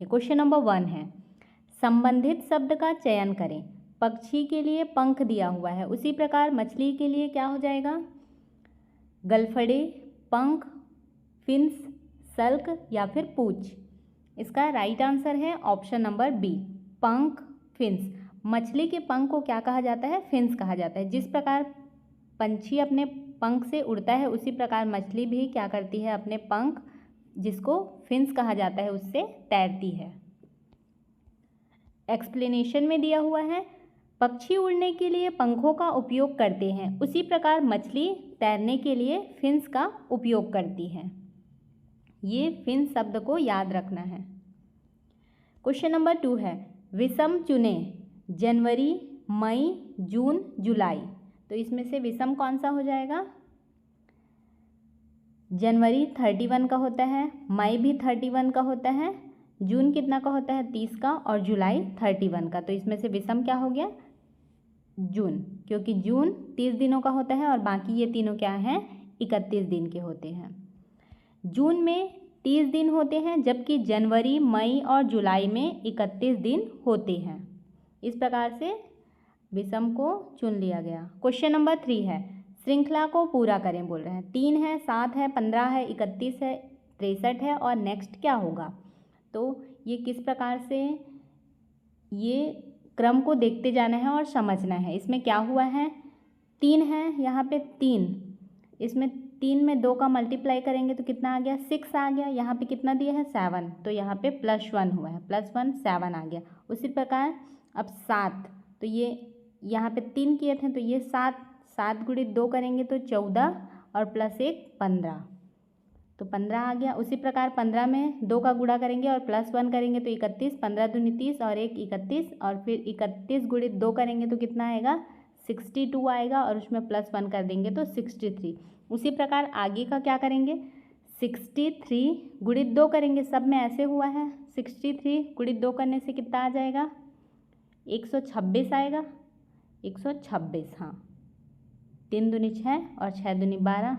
Question number 1 है, संबंधित शब्द का चयन करें। पक्षी के लिए पंख दिया हुआ है, उसी प्रकार मछली के लिए क्या हो जाएगा? गलफड़े, पंख, फिन्स, सल्क या फिर पूंछ। इसका राइट आंसर है ऑप्शन नंबर बी, पंख, फिन्स। मछली के पंख को क्या कहा जाता है? फिन्स कहा जाता है। जिस प्रकार पंछी अपने पंख से उड़ता है, उसी प्रकार मछली भी क्या करती है? अपने पंख, जिसको फिन्स कहा जाता है, उससे तैरती है। एक्सप्लेनेशन में दिया हुआ है, पक्षी उड़ने के लिए पंखों का उपयोग करते हैं, उसी प्रकार मछली तैरने के लिए फिन्स का उपयोग करती है। ये फिन्स शब्द को याद रखना है। क्वेश्चन नंबर 2 है, विषम चुने, जनवरी, मई, जून, जुलाई। तो इसमें से विषम कौन सा हो जाएगा? जनवरी 31 का होता है, मई भी 31 का होता है, जून कितना का होता है? 30 का, और जुलाई 31 का। तो इसमें से विषम क्या हो गया? जून, क्योंकि जून 30 दिनों का होता है और बाकी ये तीनों क्या हैं? 31 दिन के होते हैं। जून में 30 दिन होते हैं, जबकि जनवरी, मई और जुलाई में 31 दिन होते हैं। इस प्रकार से विषम को चुन लिया गया। क्वेश्चन नंबर 3 है, श्रृंखला को पूरा करें बोल रहे हैं। 3 है, 7 है, 15 है, 31 है, 63 है, और नेक्स्ट क्या होगा? तो ये किस प्रकार से, ये क्रम को देखते जाना है और समझना है। इसमें क्या हुआ है? 3 है, यहाँ पे 3, इसमें 3 में 2 का मल्टीप्लाई करेंगे तो कितना आ गया? 6 आ गया। यहाँ पे कितना दिया है? 7, तो यहाँ पे +1 हुआ है, +1 7 आ गया। उसी प्रकार अब 7, तो ये यहाँ पे 3 किए थे, तो ये 7 गुणित 2 करेंगे तो 14, और +1 15, तो 15 आ गया। उसी प्रकार 15 में 2 का गुणा करेंगे और +1 करेंगे तो 31, 15 दूनी 30 और 1 31, और फिर 31 गुणित 2 करेंगे तो कितना आएगा? 62 आएगा, और उसमें +1 कर देंगे तो 63। उसी प्रकार आगे का क्या करेंगे? 63 गुणित 2 करेंगे, सब में ऐसे हुआ है। 63 गुणित 2 करने से कितना आ जाएगा? 126 आएगा। 126, हाँ, 3 दूनी 6 और 6 दूनी 12,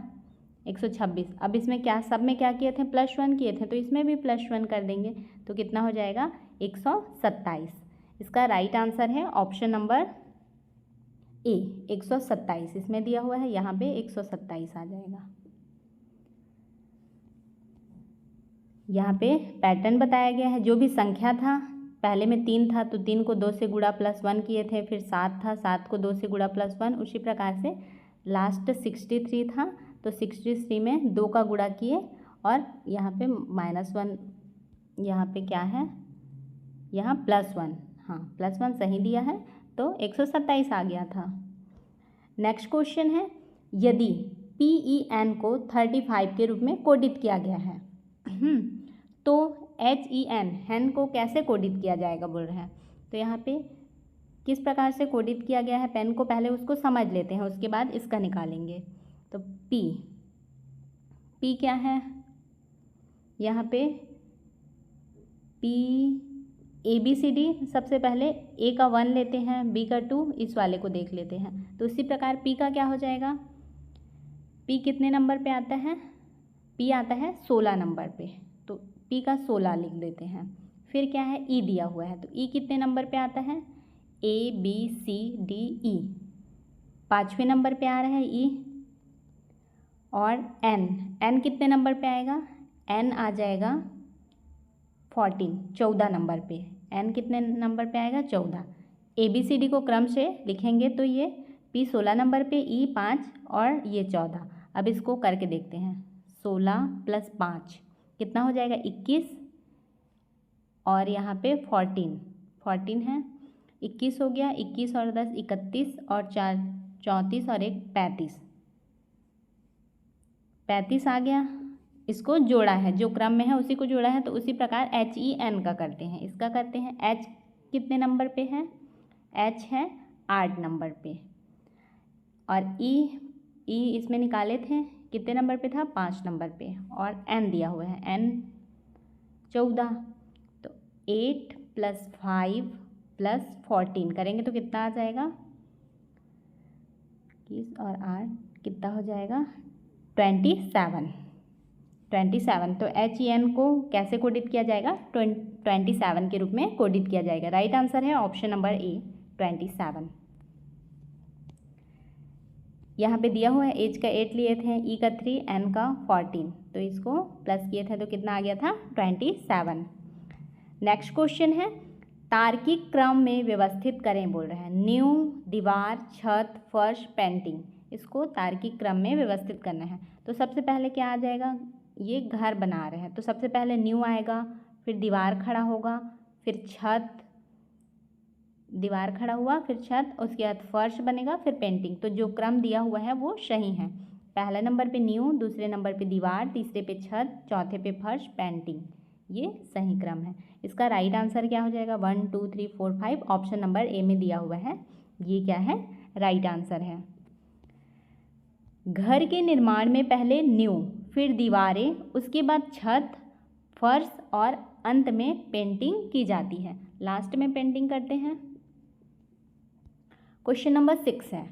126। अब इसमें क्या, सब में क्या किए थे? +1 किए थे, तो इसमें भी +1 कर देंगे तो कितना हो जाएगा? 127। इसका राइट आंसर है ऑप्शन नंबर ए, 127। इसमें दिया हुआ है, यहाँ पे 127 आ जाएगा। यहाँ पे पैटर्न बताया गया है। जो भी संख्या था, पहले में 3 था तो 3 को 2 से गुणा +1 किए थे, फिर 7 था, 7 को 2 से गुणा +1, उसी प्रकार से लास्ट 63 था, तो 63 में 2 का गुणा किए, और यहाँ पे -1, यहाँ पे क्या है? यहाँ +1, हाँ, +1 सही दिया है, तो 127 आ गया था। नेक्स्ट क्वेश्चन है, यदि PEN को 35 के रूप में कोडित किया गया है, तो HEN, हैन को कैसे कोडित किया जाएगा बोल रहे हैं। तो यहाँ पे किस प्रकार से कोडित किया गया है पेन को, पहले उसको समझ लेते हैं, उसके बाद इसका निकालेंगे। तो P क्या है? यहाँ पे P ABCD, सबसे पहले A का 1 लेते हैं, B का 2, इस वाले को देख लेते हैं। तो उसी प्रकार P का क्या हो जाएगा? P कितने नंबर पे आता है? P आता है 16 नंबर पे, तो P का 16 लिख देते हैं। फिर क्या है? E दिया हुआ है, तो E कितने नंबर पे आता है? ABCDE, 5वें नंबर पे आ रहा है E। और N कितने नंबर पे आएगा? N आ जाएगा 14 नंबर पे। N कितने नंबर पे आएगा? 14। ABCD को क्रम से लिखेंगे तो ये P 16 नंबर पे, E 5 और ये 14। अब इसको करके देखते हैं। 16 + 5 कितना हो जाएगा? 21, और यहाँ पे 14 है, 21 हो गया। 21 और 10 31, और 4 34, और 1 35 आ गया। इसको जोड़ा है, जो क्रम में है उसी को जोड़ा है। तो उसी प्रकार HEN का करते हैं, इसका करते हैं। H कितने नंबर पे है? H है 8 नंबर पे। और E इसमें निकाले थे, कितने नंबर पे था? 5 नंबर पे। और N दिया हुआ है, N 14। तो 8 + 5 + 14 करेंगे तो कितना आ जाएगा? 21 और 8 कितना हो जाएगा? 27। तो HEN को कैसे कोडित किया जाएगा? 27 के रूप में कोडित किया जाएगा। राइट आंसर है ऑप्शन नंबर ए 27। यहाँ पे दिया हुआ है एज का 8 लिए थे, ई का 3, एन का 14, तो इसको प्लस किए थे तो कितना आ गया था 27। नेक्स्ट क्वेश्चन है तार्किक क्रम में व्यवस्थित करें बोल रहे हैं। न्यू, दीवार, छत, फर्श, पेंटिंग, इसको तार्किक क्रम में व्यवस्थित करना है। तो सबसे पहले क्या आ जाएगा, ये घर बना रहे हैं तो सबसे पहले न्यू आएगा, फिर दीवार खड़ा होगा, फिर छत, दीवार खड़ा हुआ, फिर छत, उसके बाद फर्श बनेगा, फिर पेंटिंग। तो जो क्रम दिया हुआ है वो सही है। पहले नंबर पे न्यू, दूसरे नंबर पे दीवार, तीसरे पे छत, चौथे पे फर्श, पेंटिंग, ये सही क्रम है। इसका राइट आंसर क्या हो जाएगा 1 2 3 4 5, ऑप्शन नंबर ए में दिया हुआ है, ये क्या है राइट आंसर है। घर के निर्माण में पहले न्यू, फिर दीवारें, उसके बाद छत, फर्श और अंत में पेंटिंग की जाती है। लास्ट में पेंटिंग करते हैं। क्वेश्चन नंबर 6 है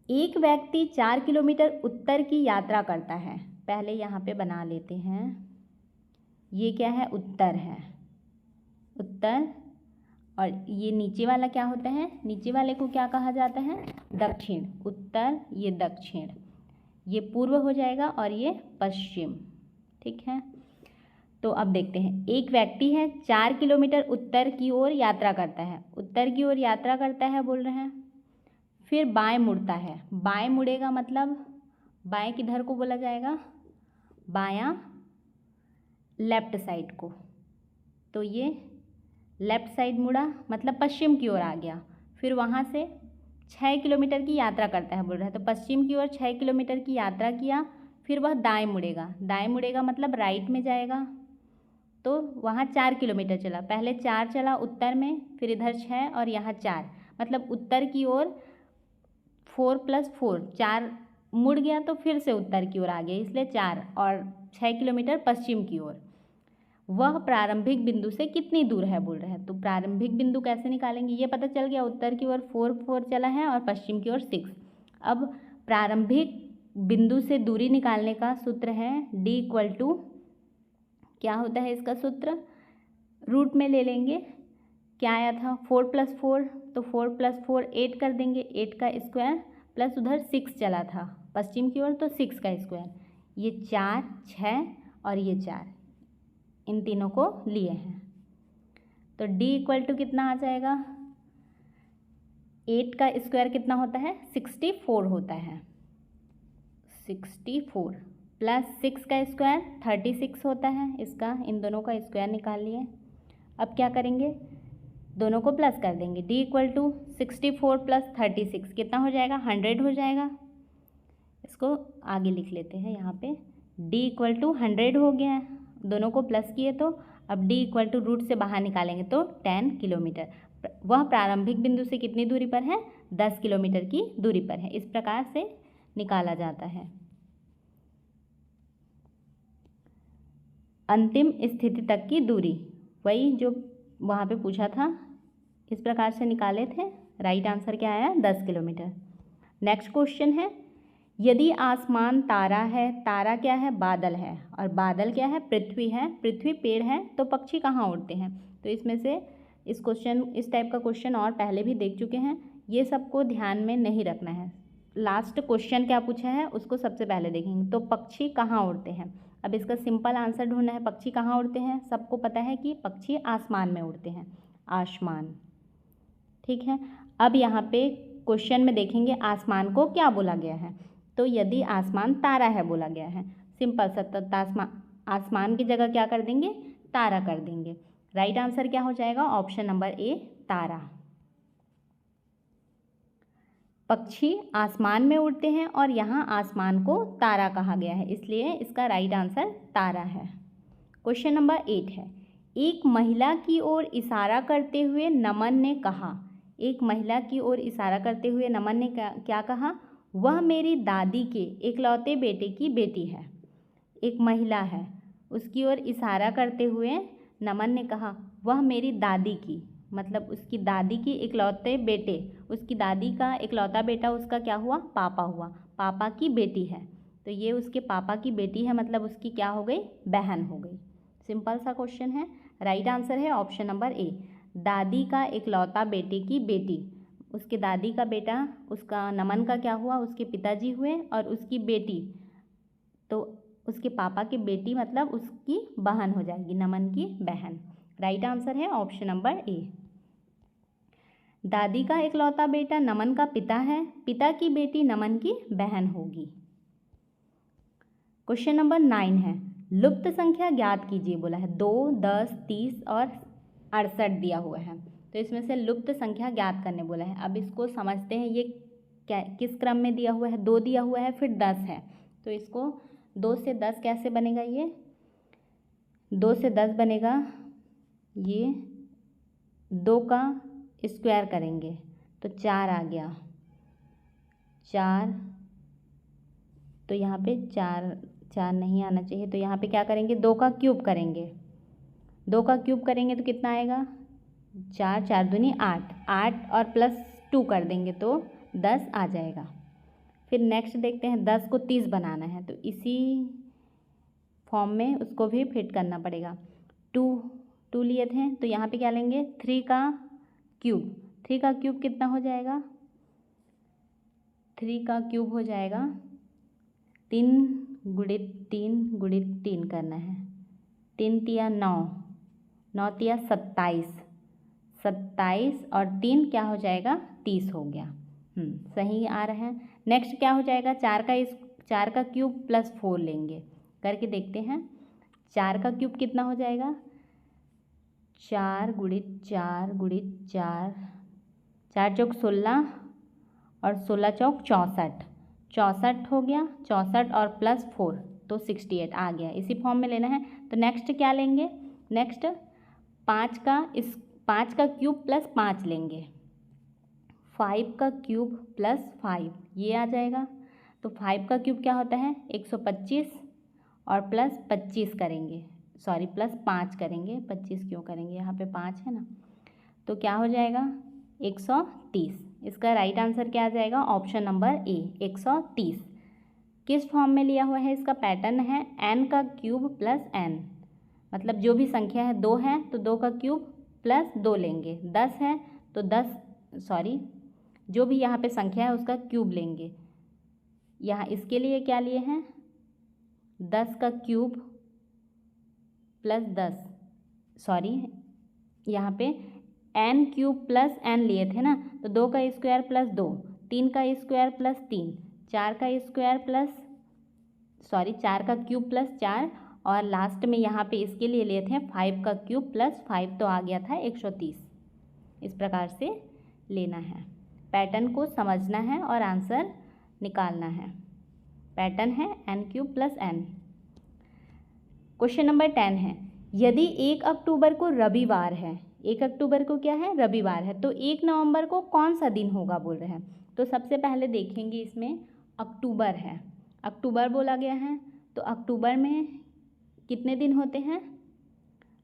एक व्यक्ति 4 किलोमीटर उत्तर की यात्रा करता है। पहले यहाँ पे बना लेते हैं, ये क्या है उत्तर है, उत्तर, और ये नीचे वाला क्या होता है, नीचे वाले को क्या कहा जाता है दक्षिण। उत्तर, ये दक्षिण, ये पूर्व हो जाएगा और ये पश्चिम, ठीक है। तो अब देखते हैं, एक व्यक्ति है 4 किलोमीटर उत्तर की ओर यात्रा करता है, उत्तर की ओर यात्रा करता है बोल रहे हैं, फिर बाएं मुड़ता है। बाएं मुड़ेगा मतलब बाएं किधर को बोला जाएगा, बायां लेफ्ट साइड को, तो ये लेफ्ट साइड मुड़ा मतलब पश्चिम की ओर आ गया। फिर वहाँ से 6 किलोमीटर की यात्रा करता है बोल रहा है, तो पश्चिम की ओर 6 किलोमीटर की यात्रा किया, फिर वह दाएं मुड़ेगा। दाएं मुड़ेगा मतलब राइट में जाएगा, तो वहाँ 4 किलोमीटर चला, पहले 4 चला उत्तर में, फिर इधर 6 और यहाँ 4, मतलब उत्तर की ओर 4 + 4 4 मुड़ गया, तो फिर से उत्तर की ओर आ गया, इसलिए 4 और 6 किलोमीटर पश्चिम की ओर। वह प्रारंभिक बिंदु से कितनी दूर है बोल रहे हैं। तो प्रारंभिक बिंदु कैसे निकालेंगे, ये पता चल गया, उत्तर की ओर 4 4 चला है और पश्चिम की ओर 6। अब प्रारंभिक बिंदु से दूरी निकालने का सूत्र है D = क्या होता है इसका सूत्र, रूट में ले लेंगे, क्या आया था 4 + 4, तो 4 + 4 8 कर देंगे, 8 का स्क्वायर प्लस उधर 6 चला था पश्चिम की ओर, तो 6 का स्क्वायर, ये 4 6 और ये 4, इन तीनों को लिए हैं। तो D = कितना आ जाएगा, 8 का स्क्वायर कितना होता है 64 होता है, 64 प्लस 6 का स्क्वायर 36 होता है इसका, इन दोनों का स्क्वायर निकाल लिए। अब क्या करेंगे, दोनों को प्लस कर देंगे, D = 64 + 36 कितना हो जाएगा 100 हो जाएगा। इसको आगे लिख लेते हैं, यहाँ पे D = 100 हो गया है, दोनों को प्लस किए, तो अब D = रूट से बाहर निकालेंगे तो 10 किलोमीटर। वह प्रारंभिक बिंदु से कितनी दूरी पर है 10 किलोमीटर की दूरी पर है। इस प्रकार से निकाला जाता है। अंतिम स्थिति तक की दूरी, वही जो वहाँ पे पूछा था, इस प्रकार से निकाले थे। राइट आंसर क्या आया 10 किलोमीटर। नेक्स्ट क्वेश्चन है, यदि आसमान तारा है, तारा क्या है बादल है, और बादल क्या है पृथ्वी है, पृथ्वी पेड़ है, तो पक्षी कहाँ उड़ते हैं। तो इसमें से इस टाइप का क्वेश्चन और पहले भी देख चुके हैं, ये सबको ध्यान में नहीं रखना है। लास्ट क्वेश्चन क्या पूछा है उसको सबसे पहले देखेंगे। तो पक्षी कहाँ उड़ते हैं, अब इसका सिंपल आंसर ढूंढना है। पक्षी कहाँ उड़ते हैं, सबको पता है कि पक्षी आसमान में उड़ते हैं, आसमान, ठीक है। अब यहाँ पे क्वेश्चन में देखेंगे आसमान को क्या बोला गया है। तो यदि आसमान तारा है बोला गया है, सिंपल सा, आसमान की जगह क्या कर देंगे तारा कर देंगे। राइट आंसर क्या हो जाएगा ऑप्शन नंबर ए तारा। पक्षी आसमान में उड़ते हैं और यहाँ आसमान को तारा कहा गया है, इसलिए इसका राइट आंसर तारा है। क्वेश्चन नंबर 8 है, एक महिला की ओर इशारा करते हुए नमन ने कहा। एक महिला की ओर इशारा करते हुए नमन ने क्या कहा, वह मेरी दादी के इकलौते बेटे की बेटी है। एक महिला है, उसकी ओर इशारा करते हुए नमन ने कहा वह मेरी दादी की, मतलब उसकी दादी की इकलौते बेटे, उसकी दादी का इकलौता बेटा उसका क्या हुआ पापा हुआ, पापा की बेटी है, तो ये उसके पापा की बेटी है, मतलब उसकी क्या हो गई बहन हो गई। सिंपल सा क्वेश्चन है। राइट आंसर है ऑप्शन नंबर ए। दादी का इकलौता बेटे की बेटी, उसके दादी का बेटा, उसका नमन का क्या हुआ, उसके पिताजी हुए, और उसकी बेटी तो उसके पापा की बेटी मतलब उसकी बहन हो जाएगी, नमन की बहन। राइट आंसर है ऑप्शन नंबर ए। दादी का इकलौता बेटा नमन का पिता है, पिता की बेटी नमन की बहन होगी। क्वेश्चन नंबर 9 है, लुप्त संख्या ज्ञात कीजिए बोला है। 2, 10, 30 और 68 दिया हुआ है, तो इसमें से लुप्त संख्या ज्ञात करने बोला है। अब इसको समझते हैं, ये क्या किस क्रम में दिया हुआ है। 2 दिया हुआ है, फिर 10 है, तो इसको 2 से 10 कैसे बनेगा, ये 2 से 10 बनेगा, ये 2 का स्क्वायर करेंगे तो 4 आ गया, 4, तो यहाँ पे 4 नहीं आना चाहिए, तो यहाँ पे क्या करेंगे, 2 का क्यूब करेंगे। 2 का क्यूब करेंगे तो कितना आएगा, 4, 4 दूनी 8, 8 और प्लस 2 कर देंगे तो 10 आ जाएगा। फिर नेक्स्ट देखते हैं, 10 को 30 बनाना है, तो इसी फॉर्म में उसको भी फिट करना पड़ेगा। 2 लिए थे, तो यहाँ पे क्या लेंगे, 3 का क्यूब। 3 का क्यूब कितना हो जाएगा, 3 का क्यूब हो जाएगा 3 गुणित 3 गुणित 3 करना है, 3 तिया 9, 9 तिया 27, 27 और 3 क्या हो जाएगा, 30 हो गया। सही आ रहा है। नेक्स्ट क्या हो जाएगा, 4 का क्यूब प्लस 4 लेंगे, करके देखते हैं। 4 का क्यूब कितना हो जाएगा, 4 गुणित 4 गुणित 4, 4 चौक 16 और 16 चौक 64, 64 हो गया, 64 और प्लस 4 तो 68 आ गया। इसी फॉर्म में लेना है। तो नेक्स्ट क्या लेंगे, नेक्स्ट 5 का क्यूब प्लस 5 लेंगे, 5 का क्यूब प्लस 5 ये आ जाएगा। तो 5 का क्यूब क्या होता है, 125 और प्लस 25 करेंगे, सॉरी प्लस 5 करेंगे, 25 क्यों करेंगे, यहाँ पे 5 है ना, तो क्या हो जाएगा 130। इसका राइट आंसर क्या आ जाएगा, ऑप्शन नंबर ए 130। किस फॉर्म में लिया हुआ है, इसका पैटर्न है n का क्यूब प्लस n, मतलब जो भी संख्या है 2 है तो 2 का क्यूब प्लस 2 लेंगे, 10 है तो 10, सॉरी जो भी यहाँ पे संख्या है उसका क्यूब लेंगे। यहाँ इसके लिए क्या लिए हैं, 10 का क्यूब प्लस 10, सॉरी यहाँ पे n क्यूब प्लस n लिए थे ना, तो 2 का स्क्वायर प्लस 2, 3 का स्क्वायर प्लस 3, 4 का स्क्वायर प्लस, सॉरी 4 का क्यूब प्लस 4, और लास्ट में यहाँ पे इसके लिए लिए थे 5 का क्यूब प्लस 5, तो आ गया था 130। इस प्रकार से लेना है, पैटर्न को समझना है और आंसर निकालना है। पैटर्न है n cube plus n। Question number 10 है, यदि 1 अक्टूबर को रविवार है, 1 अक्टूबर को क्या है, रविवार है, तो 1 नवंबर को कौन सा दिन होगा बोल रहे हैं। तो सबसे पहले देखेंगे, इसमें अक्टूबर है, अक्टूबर बोला गया है, तो अक्टूबर में कितने दिन होते हैं,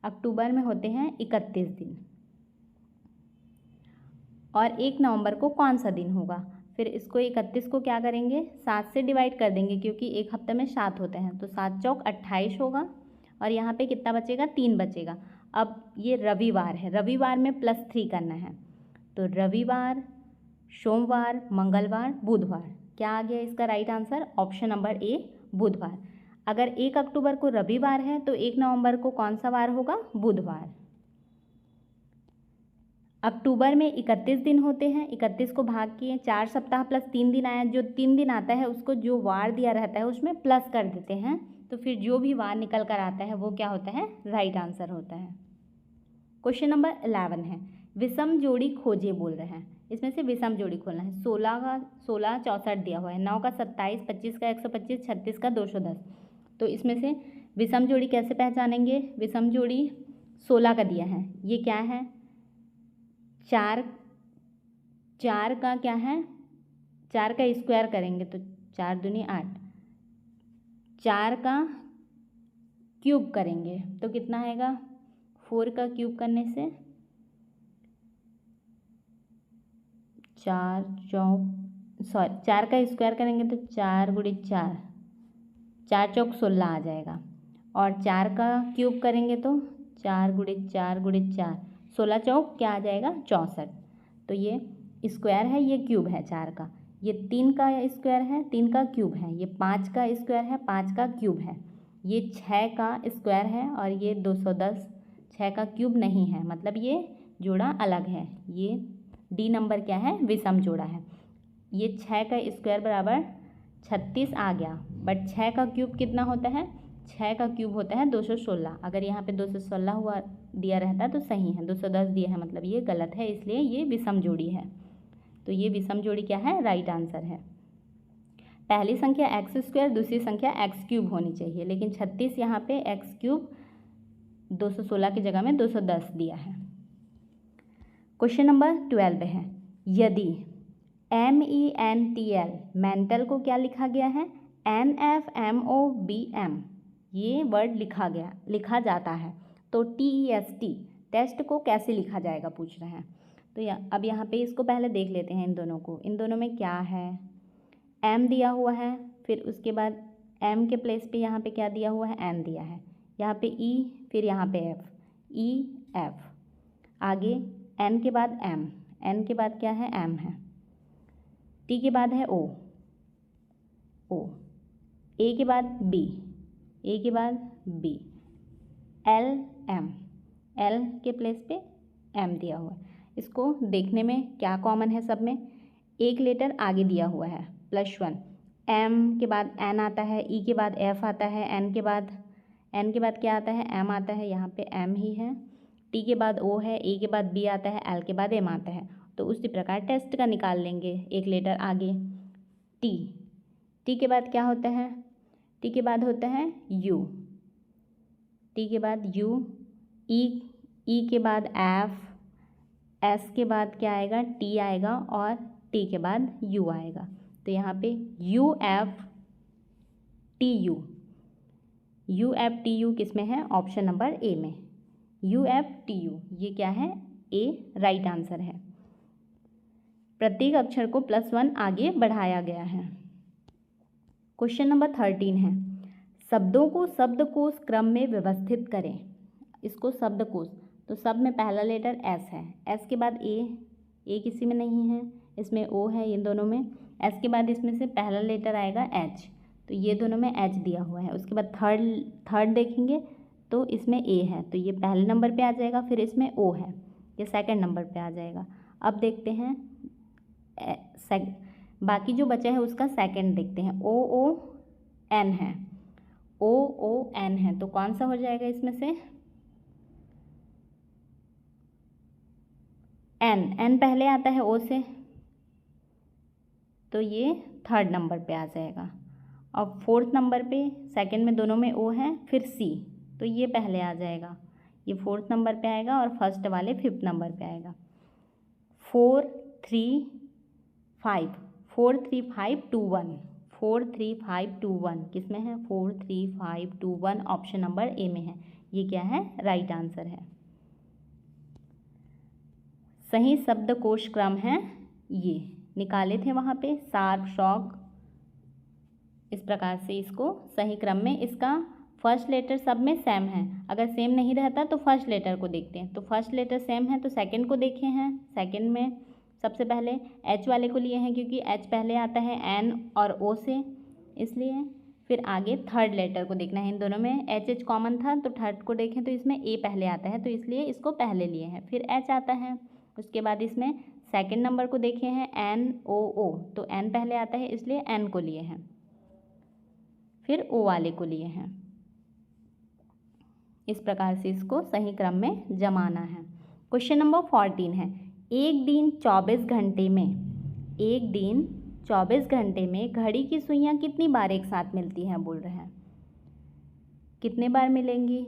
अक्टूबर में होते हैं 31 दिन, और 1 नवंबर को कौन सा दिन होगा। फिर इसको 31 को क्या करेंगे, 7 से डिवाइड कर देंगे, क्योंकि एक हफ्ते में 7 होते हैं, तो 7 चौक 28 होगा, और यहाँ पे कितना बचेगा, 3 बचेगा। अब ये रविवार है, रविवार में +3 करना है, तो रविवार, सोमवार, मंगलवार, बुधवार, क्या आ गया इसका राइट आंसर, ऑप्शन नंबर ए बुधवार। अगर 1 अक्टूबर को रविवार है तो 1 नवंबर को कौन सा वार होगा, बुधवार। अक्टूबर में 31 दिन होते हैं, 31 को भाग किए, 4 सप्ताह प्लस 3 दिन आया, जो 3 दिन आता है उसको जो वार दिया रहता है उसमें प्लस कर देते हैं, तो फिर जो भी वार निकल कर आता है वो क्या होता है, राइट आंसर होता है। क्वेश्चन नंबर 11 है, विषम जोड़ी खोजे बोल रहे हैं, इसमें से विषम जोड़ी खोलना है। 16 का 16 64 दिया हुआ है, 9 का 27, 25 का 125, 36 का 210, तो इसमें से विषम जोड़ी कैसे पहचानेंगे, विषम जोड़ी 16 का दिया है, ये क्या है, 4 का क्या है, 4 का स्क्वायर करेंगे तो 4 दूनी 8, 4 का क्यूब करेंगे तो कितना आएगा, 4 का क्यूब करने से 4 का स्क्वायर करेंगे तो 4 गुणित 4, 4 चौक 16 आ जाएगा, और 4 का क्यूब करेंगे तो 4 गुणे 4 गुणे 4, 16 चौक क्या आ जाएगा 64। तो ये स्क्वायर है, ये क्यूब है 4 का, ये 3 का स्क्वायर है, 3 का क्यूब है, ये 5 का स्क्वायर है, 5 का क्यूब है, ये 6 का स्क्वायर है और ये 210 6 का क्यूब नहीं है, मतलब ये जोड़ा अलग है। ये डी नंबर क्या है, विषम जोड़ा है। ये 6 का स्क्वायर बराबर 36 आ गया, बट 6 का क्यूब कितना होता है, 6 का क्यूब होता है 216। अगर यहाँ पे 216 हुआ दिया रहता तो सही है, 210 दिया है मतलब ये गलत है, इसलिए ये विषम जोड़ी है। तो ये विषम जोड़ी क्या है, राइट आंसर है। पहली संख्या एक्स स्क्वायर, दूसरी संख्या एक्स क्यूब होनी चाहिए, लेकिन 36 यहाँ पे एक्स क्यूब 216 की जगह में 210 दिया है। क्वेश्चन नंबर 12 है, यदि MENTL मेंटल को क्या लिखा गया है, NFMOBM ये वर्ड लिखा जाता है, तो TEST टेस्ट को कैसे लिखा जाएगा पूछ रहे हैं। तो अब यहाँ पे इसको पहले देख लेते हैं इन दोनों को। इन दोनों में क्या है, M दिया हुआ है, फिर उसके बाद M के प्लेस पे यहाँ पे क्या दिया हुआ है, N दिया है, यहाँ पे E, फिर यहाँ पे F, E F, आगे N के बाद M, N के बाद क्या है, M है, T के बाद है O, A के बाद B, A के बाद B, L M, L के प्लेस पे M दिया हुआ है। इसको देखने में क्या कॉमन है सब में, एक लेटर आगे दिया हुआ है +1, M के बाद N आता है, E के बाद F आता है, N के बाद क्या आता है, M आता है, यहाँ पे M ही है, T के बाद O है, A के बाद B आता है, L के बाद M आता है। तो उसी प्रकार टेस्ट का निकाल लेंगे, एक लेटर आगे T के बाद क्या होता है, T के बाद होता है U, T के बाद U, E के बाद F, S के बाद क्या आएगा, T आएगा, और T के बाद U आएगा। तो यहाँ पे UFTU किस में है, ऑप्शन नंबर ए में, UFTU ये क्या है, ए राइट आंसर है। प्रत्येक अक्षर को +1 आगे बढ़ाया गया है। क्वेश्चन नंबर 13 है, शब्दों को शब्दकोश क्रम में व्यवस्थित करें। इसको शब्दकोश, तो सब में पहला लेटर S है, S के बाद A किसी में नहीं है, इसमें O है, इन दोनों में S के बाद इसमें से पहला लेटर आएगा H, तो ये दोनों में H दिया हुआ है। उसके बाद थर्ड देखेंगे तो इसमें A है, तो ये पहले नंबर पे आ जाएगा, फिर इसमें O है, ये सेकंड नंबर पे आ जाएगा। अब देखते हैं बाकी जो बचा है उसका सेकंड देखते हैं, OON है, OON है, तो कौन सा हो जाएगा इसमें से, N पहले आता है O से, तो ये थर्ड नंबर पे आ जाएगा। और फोर्थ नंबर पे सेकंड में दोनों में O है, फिर C, तो ये पहले आ जाएगा, ये फोर्थ नंबर पे आएगा, और फर्स्ट वाले फिफ्थ नंबर पे आएगा। 4 3 5 4 3 5 2 1 4 3 5 2 1 किस में है, 4 3 5 2 1 ऑप्शन नंबर ए में है। ये क्या है, राइट आंसर है। सही शब्दकोश क्रम है, ये निकाले थे वहाँ पे, शार्प शॉक, इस प्रकार से इसको सही क्रम में, इसका फर्स्ट लेटर सब में सेम है, अगर सेम नहीं रहता तो फर्स्ट लेटर को देखते हैं, तो फर्स्ट लेटर सेम है तो सेकंड को देखे हैं, सेकंड में सबसे पहले H वाले को लिए हैं क्योंकि H पहले आता है N और O से, इसलिए फिर आगे थर्ड लेटर को देखना है। इन दोनों में H कॉमन था तो थर्ड को देखें तो इसमें A पहले आता है, तो इसलिए इसको पहले लिए हैं, फिर H आता है, उसके बाद इसमें सेकंड नंबर को देखे हैं NOO, तो N पहले आता है इसलिए N को लिए हैं, फिर O वाले को लिए हैं। इस प्रकार से इसको सही क्रम में जमाना है। क्वेश्चन नंबर 14 है, एक दिन 24 घंटे में घड़ी की सुइयां कितनी बार एक साथ मिलती हैं, बोल रहे हैं कितने बार मिलेंगी,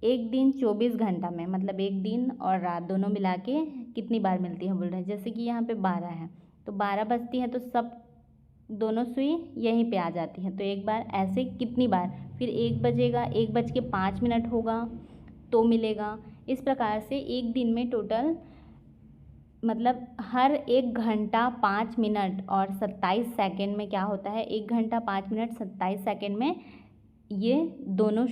एक दिन 24 घंटा में, मतलब एक दिन और रात दोनों मिला के कितनी बार मिलती है बोल रहे हैं। जैसे कि यहाँ पे 12 है तो 12 बजती है तो सब दोनों सुई यहीं पे आ जाती हैं, तो एक बार ऐसे कितनी बार, फिर 1 बजेगा, 1:05 होगा तो मिलेगा। इस प्रकार से एक दिन में टोटल मतलब हर 1 घंटा 5 मिनट और 27 सेकंड में क्या होता है, 1 घंटा 5 मिनट 27 सेकंड में ये दोनों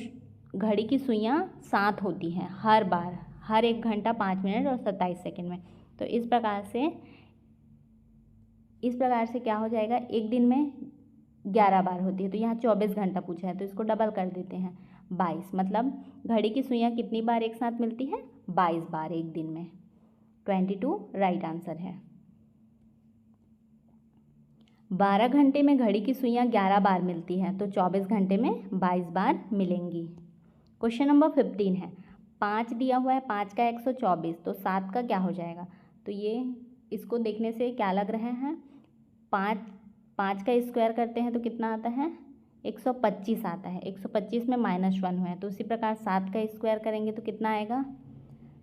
घड़ी की सुइयाँ 7 होती हैं हर बार, हर 1 घंटा 5 मिनट और 27 सेकंड में। तो इस प्रकार से क्या हो जाएगा, एक दिन में 11 बार होती है, तो यहाँ 24 घंटा पूछा है तो इसको डबल कर देते हैं 22, मतलब घड़ी की सुइयाँ कितनी बार एक साथ मिलती है, 22 बार एक दिन में। 22 राइट आंसर है। 12 घंटे में घड़ी की सुइयाँ 11 बार मिलती हैं, तो 24 घंटे में 22 बार मिलेंगी। क्वेश्चन नंबर 15 है, 5 दिया हुआ है, 5 का 124, तो 7 का क्या हो जाएगा। तो ये इसको देखने से क्या लग रहे हैं, 5 का स्क्वायर करते हैं तो कितना आता है, 125 आता है। 125 में -1 हुआ है, तो उसी प्रकार 7 का स्क्वायर करेंगे तो कितना आएगा,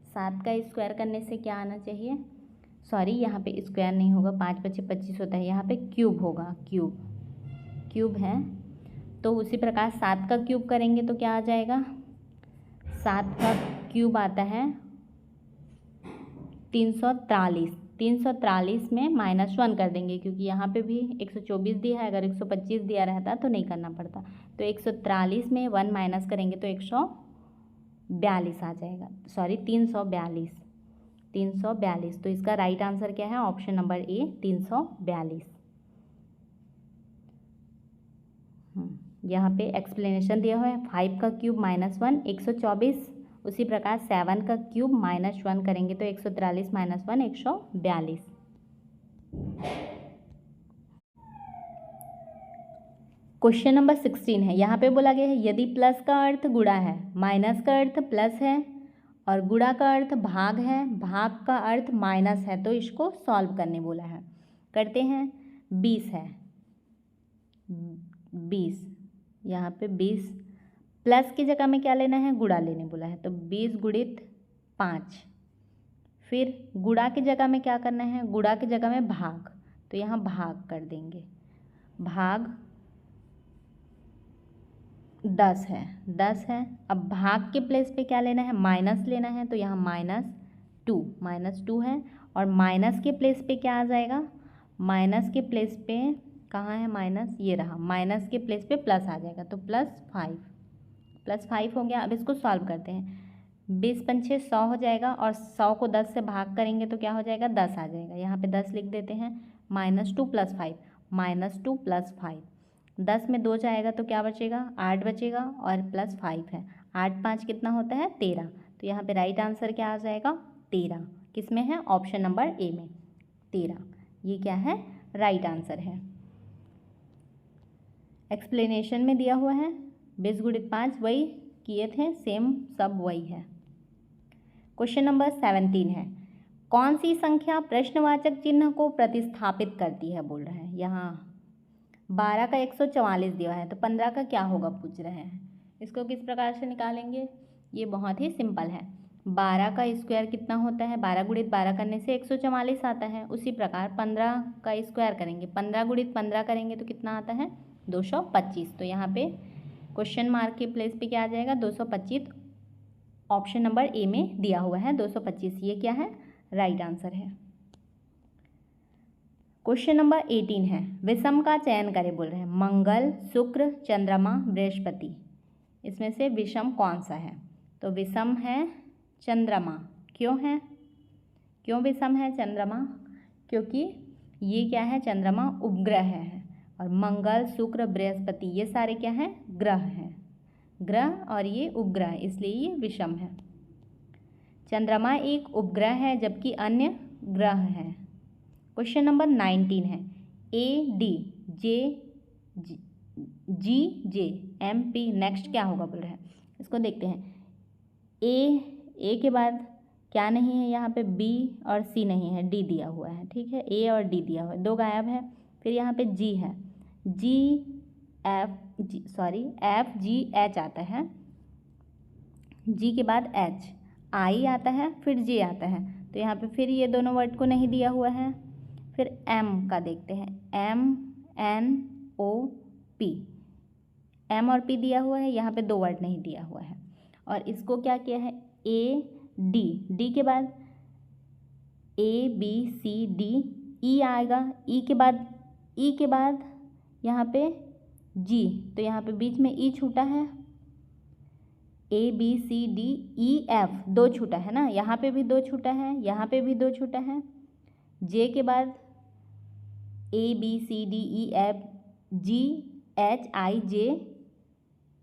7 का स्क्वायर करने से क्या आना चाहिए, सॉरी यहाँ पे स्क्वायर नहीं होगा, 5 × 5 = 25 होता है, यहाँ पे क्यूब होगा, क्यूब है। तो उसी प्रकार 7 का क्यूब करेंगे तो क्या आ जाएगा, 7 का क्यूब आता है 343। 343 में -1 कर देंगे, क्योंकि यहाँ पे भी 124 दिया है, अगर 125 दिया रहता तो नहीं करना पड़ता। तो 143 में 1 माइनस करेंगे तो 142 आ जाएगा, सॉरी 342। तो इसका राइट आंसर क्या है, ऑप्शन नंबर ए 342। यहाँ पे एक्सप्लेनेशन दिया हुआ है, 5 का क्यूब -1 124, उसी प्रकार 7 का क्यूब -1 करेंगे तो 143 - 1 142। क्वेश्चन नंबर 16 है, यहाँ पे बोला गया है यदि प्लस का अर्थ गुणा है, माइनस का अर्थ प्लस है और गुणा का अर्थ भाग है, भाग का अर्थ माइनस है, तो इसको सॉल्व करने बोला है। करते हैं। 20 है, 20 यहाँ पे 20 प्लस की जगह में क्या लेना है, गुणा लेने बोला है, तो 20 × 5। फिर गुणा की जगह में क्या करना है, गुणा की जगह में भाग, तो यहाँ भाग कर देंगे, भाग 10 है, 10 है। अब भाग के प्लेस पे क्या लेना है, माइनस लेना है, तो यहाँ -2 है। और माइनस के प्लेस पे क्या आ जाएगा, माइनस के प्लेस पे कहाँ है माइनस, ये रहा, माइनस के प्लेस पे प्लस आ जाएगा, तो +5 हो गया। अब इसको सॉल्व करते हैं, 20 × 5 = 100 हो जाएगा, और 100 को 10 से भाग करेंगे तो क्या हो जाएगा, 10 आ जाएगा। यहाँ पे 10 लिख देते हैं, -2 + 5, -2 + 5, 10 में 2 जाएगा तो क्या बचेगा, 8 बचेगा, और +5 है, 8 × 5 कितना होता है, 13। तो यहाँ पे राइट आंसर क्या आ जाएगा, 13। किस में है, ऑप्शन नंबर ए में 13, ये क्या है, राइट आंसर है। एक्सप्लेनेशन में दिया हुआ है 20 × 5 वही किए थे, सेम सब वही है। क्वेश्चन नंबर 17 है, कौन सी संख्या प्रश्नवाचक चिन्ह को प्रतिस्थापित करती है, बोल रहे हैं। यहाँ 12 का 144 दिया है, तो 15 का क्या होगा पूछ रहे हैं। इसको किस प्रकार से निकालेंगे, ये बहुत ही सिंपल है। 12 का स्क्वायर कितना होता है, 12 × 12 करने से 144 आता है। उसी प्रकार 15 का स्क्वायर करेंगे, 15 × 15 करेंगे तो कितना आता है, 225। तो यहाँ पे क्वेश्चन मार्क के प्लेस पे क्या आ जाएगा, 225, ऑप्शन नंबर ए में दिया हुआ है 225, ये क्या है, राइट आंसर है। क्वेश्चन नंबर 18 है, विषम का चयन करें, बोल रहे हैं। मंगल, शुक्र, चंद्रमा, बृहस्पति, इसमें से विषम कौन सा है। तो विषम है चंद्रमा। क्यों विषम है चंद्रमा, क्योंकि ये क्या है, चंद्रमा उपग्रह है, और मंगल, शुक्र, बृहस्पति ये सारे क्या हैं, ग्रह हैं, ग्रह, और ये उपग्रह, इसलिए ये विषम है। चंद्रमा एक उपग्रह है जबकि अन्य ग्रह हैं। क्वेश्चन नंबर 19 है, ADJGJMP नेक्स्ट क्या होगा, बोल रहे हैं। इसको देखते हैं, ए के बाद क्या नहीं है, यहाँ पे B और C नहीं है, D दिया हुआ है, ठीक है, A और D दिया हुआ है, 2 गायब है। फिर यहाँ पे G है, FGH आता है, G के बाद H, I आता है, फिर J आता है, तो यहाँ पे फिर ये दोनों वर्ड को नहीं दिया हुआ है। फिर M का देखते हैं, MNOP, M और P दिया हुआ है, यहाँ पे 2 वर्ड नहीं दिया हुआ है। और इसको क्या किया है, D के बाद ABCD, E आएगा, E के बाद यहाँ पे G, तो यहाँ पे बीच में E छूटा है, ABCDEF 2 छूटा है ना, यहाँ पे भी 2 छूटा है, यहाँ पे भी 2 छूटा है। J के बाद ABCDEF GHIJ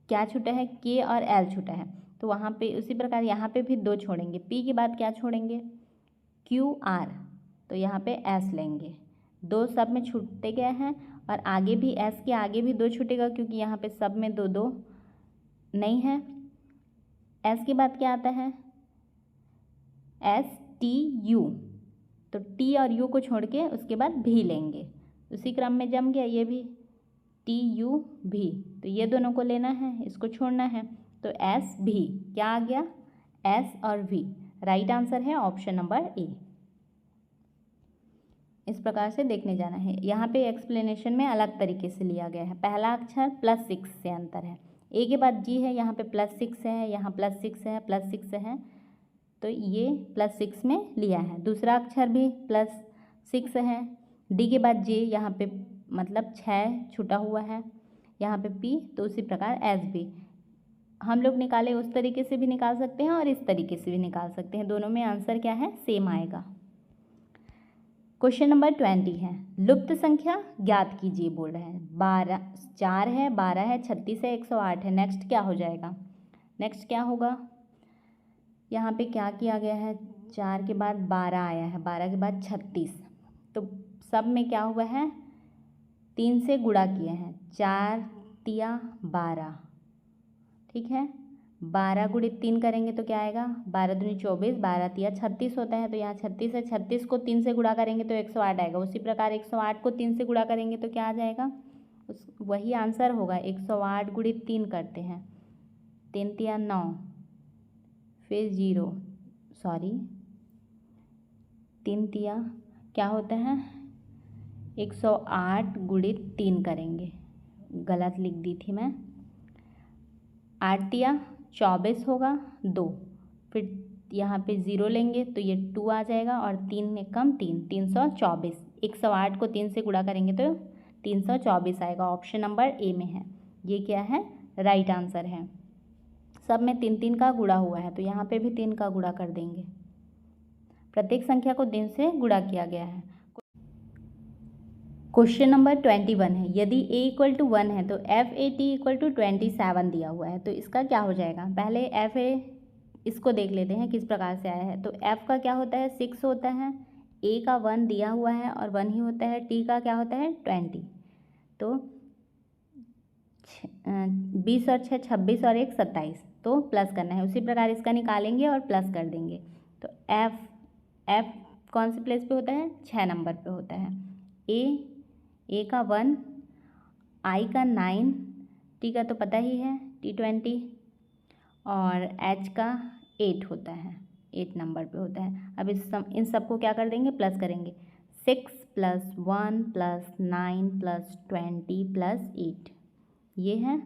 क्या छूटा है, K और L छूटा है, तो वहाँ पे उसी प्रकार यहाँ पे भी 2 छोड़ेंगे। P के बाद क्या छोड़ेंगे, QR, तो यहाँ पे S लेंगे। 2 सब में छूटते गए हैं और आगे भी S के आगे भी 2 छूटेगा, क्योंकि यहाँ पे सब में 2 2 नहीं है। S के बाद क्या आता है, STU, तो T और U को छोड़ के उसके बाद V लेंगे, उसी क्रम में जम गया ये भी, TUV, तो ये दोनों को लेना है, इसको छोड़ना है, तो SV क्या आ गया, S और V। राइट आंसर है ऑप्शन नंबर ए। इस प्रकार से देखने जाना है। यहाँ पे एक्सप्लेनेशन में अलग तरीके से लिया गया है। पहला अक्षर +6 से अंतर है, ए के बाद जी है, यहाँ पे +6 है, यहाँ +6 है, +6 है, तो ये +6 में लिया है। दूसरा अक्षर भी +6 है, डी के बाद जे, यहाँ पे मतलब 6 छूटा हुआ है, यहाँ पे पी, तो उसी प्रकार एस भी हम लोग निकाले उस तरीके से भी निकाल सकते हैं और इस तरीके से भी निकाल सकते हैं, दोनों में आंसर क्या है, सेम आएगा। क्वेश्चन नंबर 20 है, लुप्त संख्या ज्ञात कीजिए बोल रहे हैं। 4 है, 12 है, 36 है, 108 है। नेक्स्ट क्या हो जाएगा, नेक्स्ट क्या होगा, यहाँ पे क्या किया गया है, 4 के बाद 12 आया है, 12 के बाद 36, तो सब में क्या हुआ है, 3 से गुणा किए हैं, 4 तिया 12, ठीक है। 12 गुणित 3 करेंगे तो क्या आएगा, 12 दूनी 24, 12 तिया 36 होता है, तो यहाँ 36 है, 36 को 3 से गुणा करेंगे तो 108 आएगा। उसी प्रकार 108 को 3 से गुणा करेंगे तो क्या आ जाएगा, वही आंसर होगा। 108 गुणित 3 करते हैं, 3 तिया 9, फिर 0, सॉरी 3 तिया क्या होता है, 108 गुणित 3 करेंगे, गलत लिख दी थी मैं, 8 तिया 24 होगा 2, फिर यहाँ पे 0 लेंगे तो ये 2 आ जाएगा, और 3 में कम 3, 324, 108 को 3 से गुणा करेंगे तो 324 आएगा। ऑप्शन नंबर ए में है, ये क्या है, राइट आंसर है। सब में 3 3 का गुणा हुआ है, तो यहाँ पे भी 3 का गुणा कर देंगे, प्रत्येक संख्या को 3 से गुणा किया गया है। क्वेश्चन नंबर 21 है, यदि a = 1 है तो FAT = 27 दिया हुआ है, तो इसका क्या हो जाएगा। पहले FA इसको देख लेते हैं किस प्रकार से आया है। तो F का क्या होता है, 6 होता है, A का 1 दिया हुआ है और 1 ही होता है, T का क्या होता है 20, तो 20 और 6 26 और 1 27, तो प्लस करना है। उसी प्रकार इसका निकालेंगे और प्लस कर देंगे, तो F कौन से प्लेस पे होता है, 6 नंबर पे होता है। A का 1, I का 9, T का तो पता ही है T20, और H का 8 होता है, 8 नंबर पे होता है। अब इन सबको क्या कर देंगे, प्लस करेंगे। 6 + 1 + 9 + 20 + 8, ये है,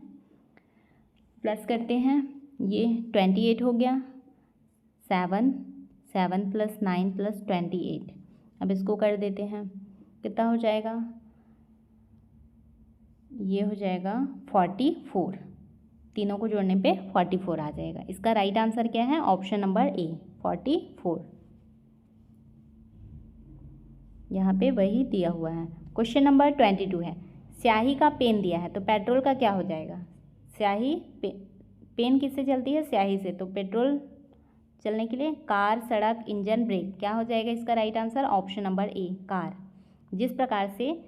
प्लस करते हैं, ये 28 हो गया, 7 + 9 + 28। अब इसको कर देते हैं, कितना हो जाएगा, ये हो जाएगा 44, तीनों को जोड़ने पे 44 आ जाएगा। इसका राइट आंसर क्या है, ऑप्शन नंबर ए 44, यहाँ पे वही दिया हुआ है। क्वेश्चन नंबर 22 है, स्याही का पेन दिया है, तो पेट्रोल का क्या हो जाएगा, स्याही पेन किससे चलती है, स्याही से, तो पेट्रोल चलने के लिए कार, सड़क, इंजन, ब्रेक, क्या हो जाएगा इसका right answer, option number A car. जिस प्रकार से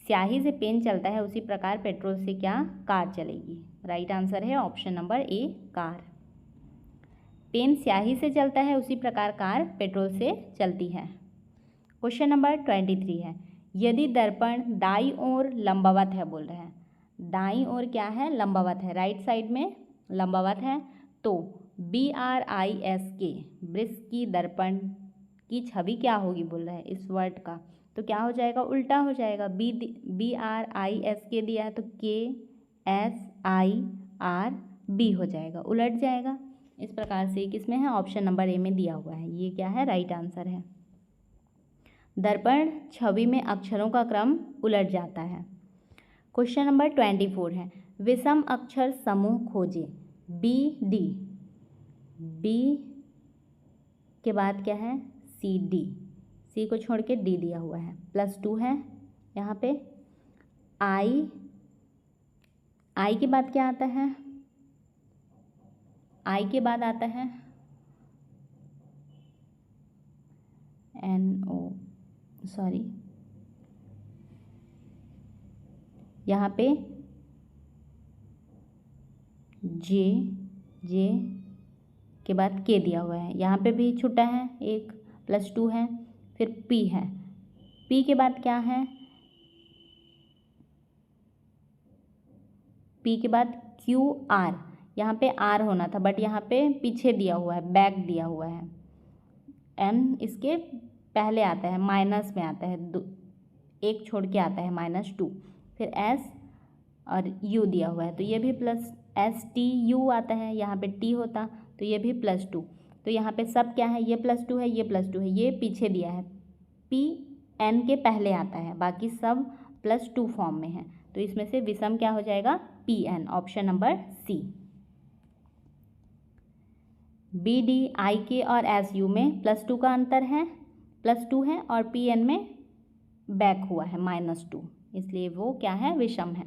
स्याही से पेन चलता है उसी प्रकार पेट्रोल से क्या, कार चलेगी। राइट आंसर है option number A car. Pen स्याही से चलता है उसी प्रकार कार पेट्रोल से चलती है। क्वेश्चन नंबर 23 है, यदि दर्पण दाईं ओर लंबवत है बोल रहे हैं, दाईं ओर क्या है, लंबवत है, राइट साइड में लंबवत है, तो BRISK वृत्त की दर्पण की छवि क्या होगी बोल रहे हैं इस वर्ड का, तो क्या हो जाएगा, उल्टा हो जाएगा। BRISK दिया है तो KSIRB हो जाएगा, उलट जाएगा। इस प्रकार से किस में है, ऑप्शन नंबर ए में दिया हुआ है, ये क्या है, राइट आंसर है। दर्पण छवि में अक्षरों का क्रम उलट जाता है। क्वेश्चन नंबर 24 है, विषम अक्षर समूह खोजें, BD बी के बाद क्या है, सी डी, सी को छोड़ के डी दिया हुआ है, +2 है यहाँ पे। आई के बाद क्या आता है, आई के बाद आता है यहाँ पे जे के बाद के दिया हुआ है, यहाँ पे भी छुट्टा है एक, +2 है। फिर पी है, पी के बाद क्या है, पी के बाद क्यू आर, यहाँ पे आर होना था बट यहाँ पे पीछे दिया हुआ है, बैक दिया हुआ है। एन इसके पहले आता है, माइनस में आता है, एक छोड़ के आता है -2। फिर एस और यू दिया हुआ है, तो ये भी +STU आता है, यहाँ पे टी होता तो ये भी +2। तो यहाँ पे सब क्या है, ये +2 है, ये +2 है, ये पीछे दिया है, पी एन के पहले आता है, बाकी सब +2 फॉर्म में है। तो इसमें से विषम क्या हो जाएगा, PN, option number C. BD IK और SU में +2 का अंतर है, +2 है, और PN में बैक हुआ है -2, इसलिए वो क्या है, विषम है।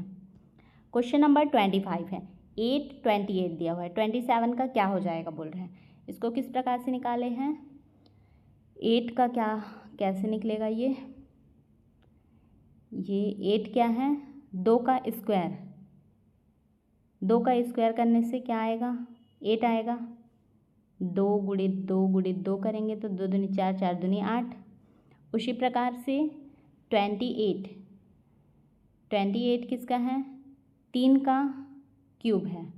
क्वेश्चन नंबर 25 है, 8 28 दिया हुआ है, 27 का क्या हो जाएगा बोल रहे हैं। इसको किस प्रकार से निकाले हैं, 8 का क्या कैसे निकलेगा, ये 8 क्या है, 2 का स्क्वायर, 2 का स्क्वायर करने से क्या आएगा, 8 आएगा। 2 गुणित 2 गुणित 2 करेंगे तो 2 दूनी 4, 4 दूनी 8। उसी प्रकार से 28 किसका है, 3 का क्यूब है,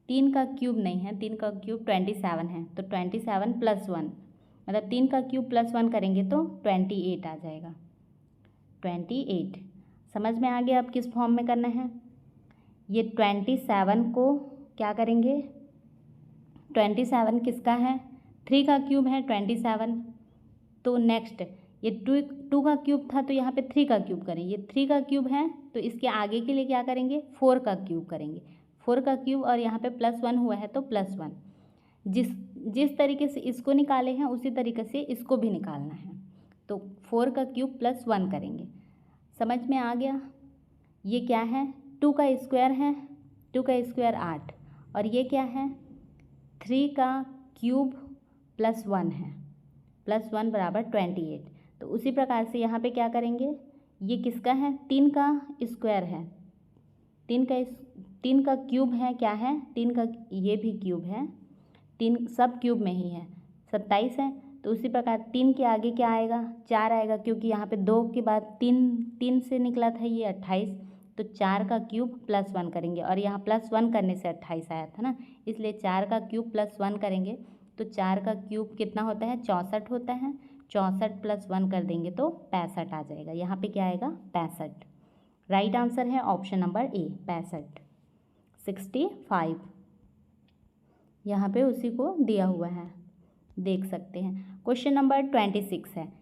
3 का क्यूब नहीं है, 3 का क्यूब 27 है, तो 27 + 1, मतलब 3 का क्यूब +1 करेंगे तो 28 आ जाएगा। 28 समझ में आ गया अब किस फॉर्म में करना है। ये 27 को क्या करेंगे, 27 किसका है, 3 का क्यूब है 27, तो नेक्स्ट ये 2 का क्यूब था तो यहाँ पे 3 का क्यूब करें, ये 3 का क्यूब है तो इसके आगे के लिए क्या करेंगे, 4 का क्यूब करेंगे, 4 का क्यूब, और यहाँ पे +1 हुआ है तो +1। जिस तरीके से इसको निकाले हैं उसी तरीके से इसको भी निकालना है, तो 4 का क्यूब +1 करेंगे। समझ में आ गया। ये क्या है, 2 का स्क्वायर है, 2 का स्क्वायर 8, और ये क्या है, 3 का क्यूब +1 है, +1 बराबर 28। तो उसी प्रकार से यहाँ पे क्या करेंगे, ये किसका है, 3 का स्क्वायर है, 3 का क्यूब है, क्या है, 3 का, ये भी क्यूब है, 3 सब क्यूब में ही है, 27 है। तो उसी प्रकार 3 के आगे क्या आएगा, 4 आएगा, क्योंकि यहाँ पे 2 के बाद 3 से निकला था ये 28, तो 4 का क्यूब +1 करेंगे, और यहाँ +1 करने से 28 आया था ना, इसलिए 4 का क्यूब +1 करेंगे तो 4 का क्यूब कितना होता है, 64 होता है, 64 + 1 कर देंगे तो 65 आ जाएगा। यहाँ पे क्या आएगा, 65। राइट आंसर है ऑप्शन नंबर ए, 65। 65 यहाँ पे उसी को दिया हुआ है, देख सकते हैं। क्वेश्चन नंबर 26 है,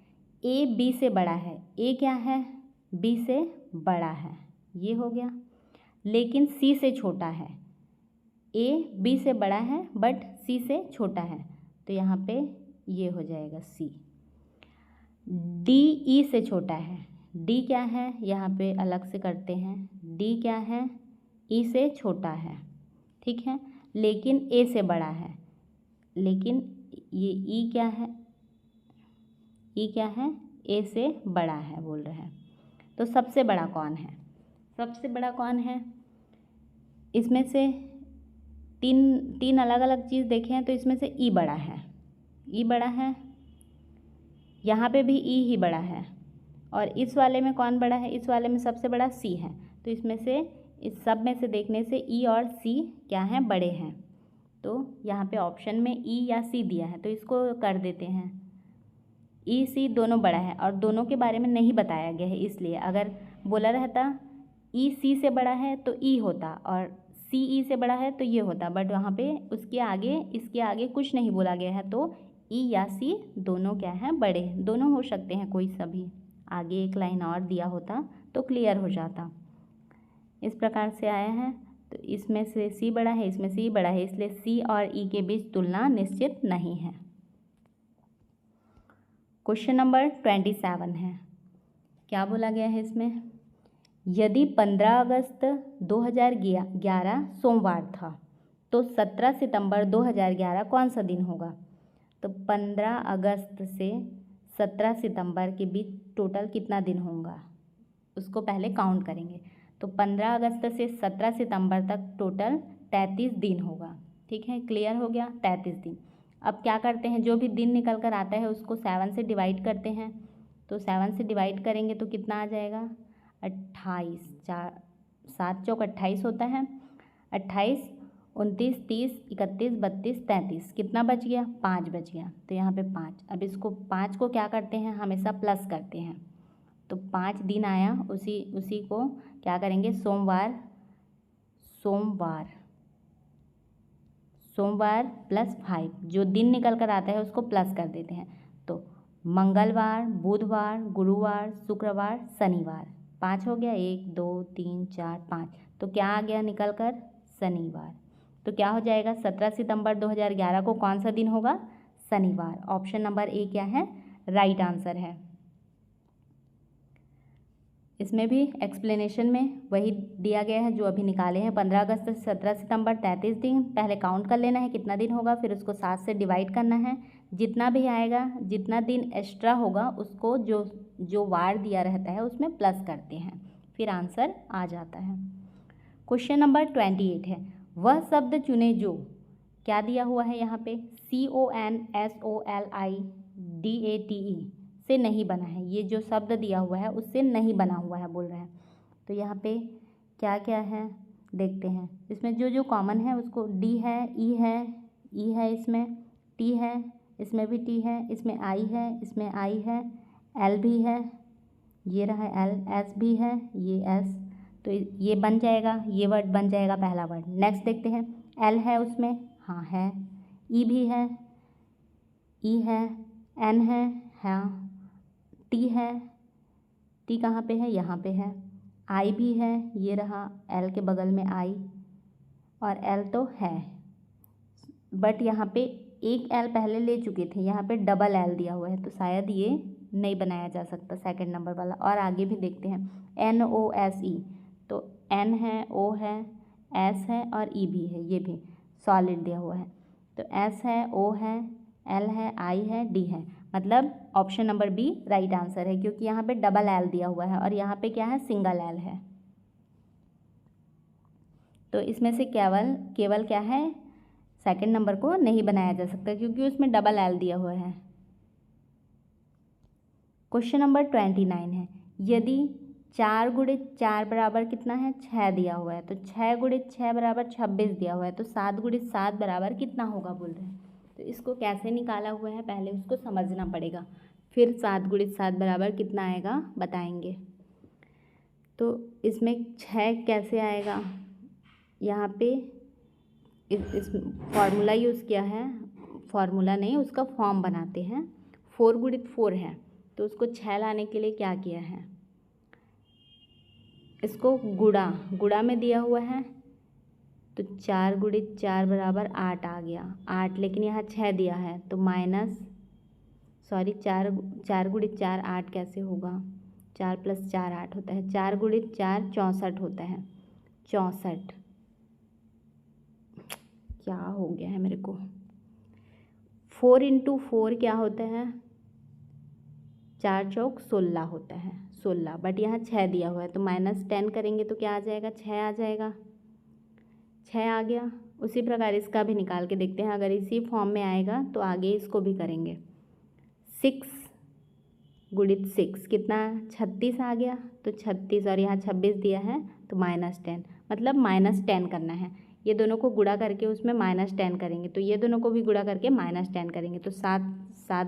ए बी से बड़ा है, ए क्या है, बी से बड़ा है, ये हो गया, लेकिन सी से छोटा है। ए बी से बड़ा है बट सी से छोटा है, तो यहाँ पे ये हो जाएगा सी। डी ई से छोटा है, डी क्या है, यहाँ पे अलग से करते हैं, डी क्या है, ई से छोटा है, ठीक है, लेकिन ए से बड़ा है, लेकिन ये ई क्या है, ई क्या है, ए से बड़ा है बोल रहे हैं। तो सबसे बड़ा कौन है, सबसे बड़ा कौन है, इसमें से तीन अलग अलग चीज़ देखे हैं तो इसमें से ई बड़ा है, ई बड़ा है, यहाँ पे भी ई ही बड़ा है, और इस वाले में कौन बड़ा है, इस वाले में सबसे बड़ा सी है। तो इसमें से, इस सब में से देखने से ई और सी क्या हैं, बड़े हैं, तो यहाँ पे ऑप्शन में ई या सी दिया है तो इसको कर देते हैं। ई सी दोनों बड़ा है और दोनों के बारे में नहीं बताया गया है, इसलिए अगर बोला रहता ई सी से बड़ा है तो ई होता और सी ई से बड़ा है तो ये होता, बट वहाँ पे उसके आगे, इसके आगे कुछ नहीं बोला गया है, तो ई या सी दोनों क्या है, बड़े, दोनों हो सकते हैं कोई सभी, आगे एक लाइन और दिया होता तो क्लियर हो जाता। इस प्रकार से आया है, तो इसमें से सी बड़ा है, इसमें से ई बड़ा है, इसलिए सी और ई के बीच तुलना निश्चित नहीं है। क्वेश्चन नंबर 27 है। क्या बोला गया है इसमें? यदि 15 अगस्त 2011 सोमवार था तो 17 सितंबर 2011 कौन सा दिन होगा? तो 15 अगस्त से 17 सितंबर के बीच टोटल कितना दिन होगा उसको पहले काउंट करेंगे। तो 15 अगस्त से 17 सितंबर तक टोटल 33 दिन होगा। ठीक है, क्लियर हो गया, 33 दिन। अब क्या करते हैं, जो भी दिन निकल कर आता है उसको 7 से डिवाइड करते हैं। तो 7 से डिवाइड करेंगे तो कितना आ जाएगा? 28, 7 चौक 28 होता है। 28, 29, 30, 31, 32, 33, कितना बच गया? 5 बच गया। तो यहाँ पे 5। अब इसको 5 को क्या करते हैं, हमेशा प्लस करते हैं। तो 5 दिन आया, उसी को क्या करेंगे? सोमवार प्लस 5, जो दिन निकल कर आता है उसको प्लस कर देते हैं। तो मंगलवार, बुधवार, गुरुवार, शुक्रवार, शनिवार, 5 हो गया। 1 2 3 4 5, तो क्या आ गया निकल कर? शनिवार। तो क्या हो जाएगा? 17 सितंबर 2011 को कौन सा दिन होगा? शनिवार। ऑप्शन नंबर ए क्या है? राइट आंसर है। इसमें भी एक्सप्लेनेशन में वही दिया गया है जो अभी निकाले हैं। 15 अगस्त से 17 सितंबर 33 दिन। पहले काउंट कर लेना है कितना दिन होगा, फिर उसको 7 से डिवाइड करना है। जितना भी आएगा, जितना दिन एक्स्ट्रा होगा उसको जो वार दिया रहता है उसमें प्लस करते हैं, फिर आंसर आ जाता है। क्वेश्चन नंबर 28 है। वह शब्द चुने जो, क्या दिया हुआ है यहाँ पे? CONSOLIDATE से नहीं बना है। ये जो शब्द दिया हुआ है उससे नहीं बना हुआ है बोल रहे हैं। तो यहाँ पे क्या क्या है देखते हैं। इसमें जो कॉमन है उसको डी है, ई है, इसमें टी है, इसमें भी टी है, इसमें आई है, इसमें आई है, एल भी है, ये रहा एल, एस भी है, ये एस। तो ये बन जाएगा, ये वर्ड बन जाएगा पहला वर्ड। नेक्स्ट देखते हैं। एल है उसमें, हाँ है। ई भी है, ई है, एन है, हाँ। टी है, टी कहाँ पे है? यहाँ पे है। आई भी है, ये रहा एल के बगल में आई, और एल तो है, बट यहाँ पे एक एल पहले ले चुके थे, यहाँ पे डबल एल दिया हुआ है, तो शायद ये नहीं बनाया जा सकता सेकंड नंबर वाला। और आगे भी देखते हैं। NOSE, तो एन है, ओ है, एस है और ई भी है, ये भी सॉलिड दिया हुआ है। तो एस है, ओ है, एल है, आई है, डी है, मतलब option number B right answer है, क्योंकि यहाँ पे डबल एल दिया हुआ है और यहाँ पे क्या है? सिंगल एल है। तो इसमें से केवल क्या है? सेकंड नंबर को नहीं बनाया जा सकता क्योंकि उसमें डबल एल दिया हुआ है। क्वेश्चन नंबर 29 है। यदि 4 × 4 बराबर कितना है? 6 दिया हुआ है, तो 6 × 6 बराबर 26 दिया हुआ है, तो 7 × 7 बराबर कितना होगा बोल रहे हैं। तो इसको कैसे निकाला हुआ है पहले उसको समझना पड़ेगा, फिर 7 × 7 बराबर कितना आएगा बताएंगे। तो इसमें 6 कैसे आएगा? यहाँ पे इस फॉर्मूला यूज़ किया है, फॉर्मूला नहीं उसका फॉर्म बनाते हैं। 4 × 4 है, तो उसको 6 लाने के लिए क्या किया है? इसको गुणा में दिया हुआ है, तो 4 × 4 बराबर 8 आ गया, 8, लेकिन यहाँ 6 दिया है तो चार 4 × 4 8 कैसे होगा? 4 + 4 8 होता है, 4 × 4 64 होता है, 64। क्या हो गया है मेरे को? 4 × 4 क्या होता है? 4 चौक 16 होता है, 16, बट यहाँ 6 दिया हुआ है तो -10 करेंगे तो क्या आ जाएगा? 6 आ जाएगा, 6 आ गया। उसी प्रकार इसका भी निकाल के देखते हैं, अगर इसी फॉर्म में आएगा तो आगे इसको भी करेंगे। 6 × 6 कितना? 36 आ गया, तो 36 और यहाँ 26 दिया है तो -10, मतलब -10 करना है। ये दोनों को गुणा करके उसमें -10 करेंगे, तो ये दोनों को भी गुणा करके -10 करेंगे, तो 7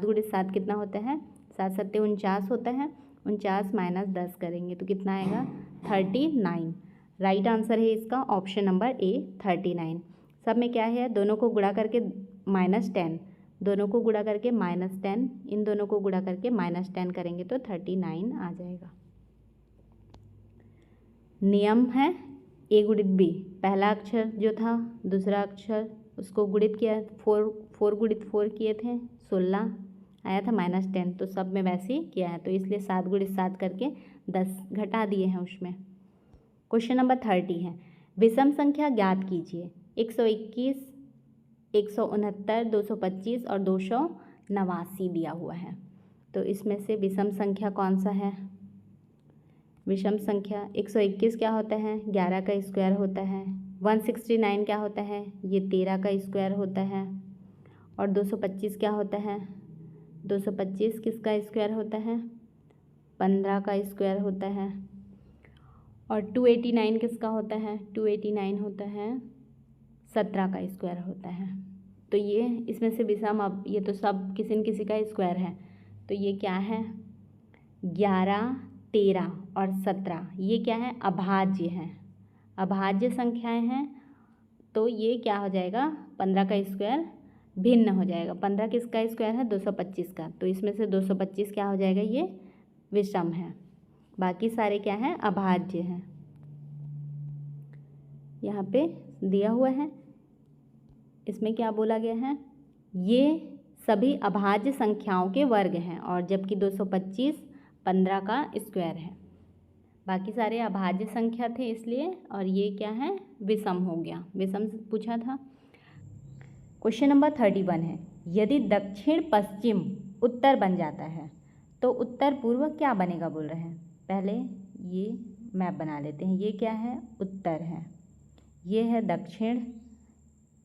× 7 कितना होता है? 7 × 7 49 होता है, 49 - 10 करेंगे तो कितना आएगा? 39। राइट आंसर है इसका ऑप्शन नंबर ए 39। सब में क्या है? दोनों को गुणा करके -10, दोनों को गुणा करके -10, इन दोनों को गुणा करके -10 करेंगे तो 39 आ जाएगा। नियम है ए गुणित बी, पहला अक्षर जो था, दूसरा अक्षर, उसको गुणित किया, 4 गुणित 4 किए थे 16 आया था -10, तो सब में वैसे ही किया है, तो इसलिए 7 गुणित 7 करके 10 घटा दिए हैं उसमें। क्वेश्चन नंबर 30 है, विषम संख्या ज्ञात कीजिए। 121, 169, 225 और 289 दिया हुआ है। तो इसमें से विषम संख्या कौन सा है? विषम संख्या 121 क्या होता है? 11 का स्क्वायर होता है। 169 क्या होता है? ये 13 का स्क्वायर होता है। और 225 क्या होता है? 225 किसका स्क्वायर होता है? 15 का स्क्वायर होता है। और 289 किसका होता है? 289 होता है 17 का स्क्वायर होता है। तो ये इसमें से विषम, अब ये तो सब किसी न किसी का स्क्वायर है, तो ये क्या है? 11, 13 और 17 ये क्या है? अभाज्य है, अभाज्य संख्याएं हैं। तो ये क्या हो जाएगा? 15 का स्क्वायर भिन्न हो जाएगा। 15 किसका स्क्वायर है? 225 का, तो इसमें से 225 क्या हो जाएगा? ये विषम है। बाकी सारे क्या हैं? अभाज्य हैं। यहाँ पे दिया हुआ है, इसमें क्या बोला गया है? ये सभी अभाज्य संख्याओं के वर्ग हैं, और जबकि 225 15 का स्क्वायर है। बाकी सारे अभाज्य संख्या थे इसलिए, और ये क्या है? विषम हो गया, विषम पूछा था। क्वेश्चन नंबर 31 है, यदि दक्षिण पश्चिम उत्तर बन जाता है तो उत्तर पूर्व क्या बनेगा बोल रहे हैं। पहले ये मैप बना लेते हैं। ये क्या है? उत्तर है, ये है दक्षिण,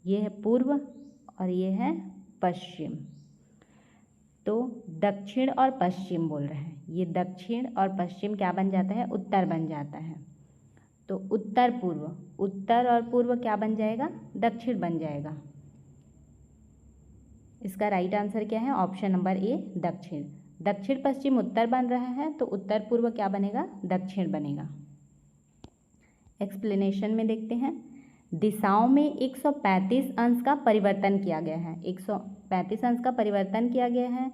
ये है पूर्व और ये है पश्चिम। तो दक्षिण और पश्चिम बोल रहे हैं, ये दक्षिण और पश्चिम क्या बन जाता है? उत्तर बन जाता है। तो उत्तर पूर्व, उत्तर और पूर्व क्या बन जाएगा? दक्षिण बन जाएगा। इसका राइट आंसर क्या है? ऑप्शन नंबर ए, दक्षिण। दक्षिण पश्चिम उत्तर बन रहा है, तो उत्तर पूर्व क्या बनेगा? दक्षिण बनेगा। एक्सप्लेनेशन में देखते हैं, दिशाओं में 135 अंश का परिवर्तन किया गया है। 135 अंश का परिवर्तन किया गया है।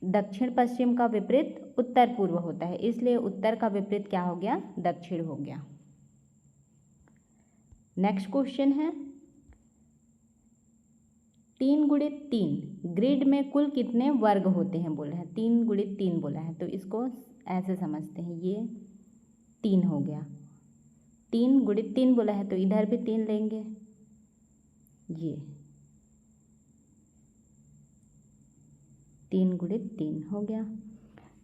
दक्षिण पश्चिम का विपरीत उत्तर पूर्व होता है, इसलिए उत्तर का विपरीत क्या हो गया? दक्षिण हो गया। नेक्स्ट क्वेश्चन है, 3 गुणित 3 ग्रिड में कुल कितने वर्ग होते हैं बोल रहे हैं। 3 गुणित 3 बोला है, तो इसको ऐसे समझते हैं, ये 3 हो गया। 3 गुणित 3 बोला है, तो इधर भी 3 लेंगे। ये 3 गुणित 3 हो गया।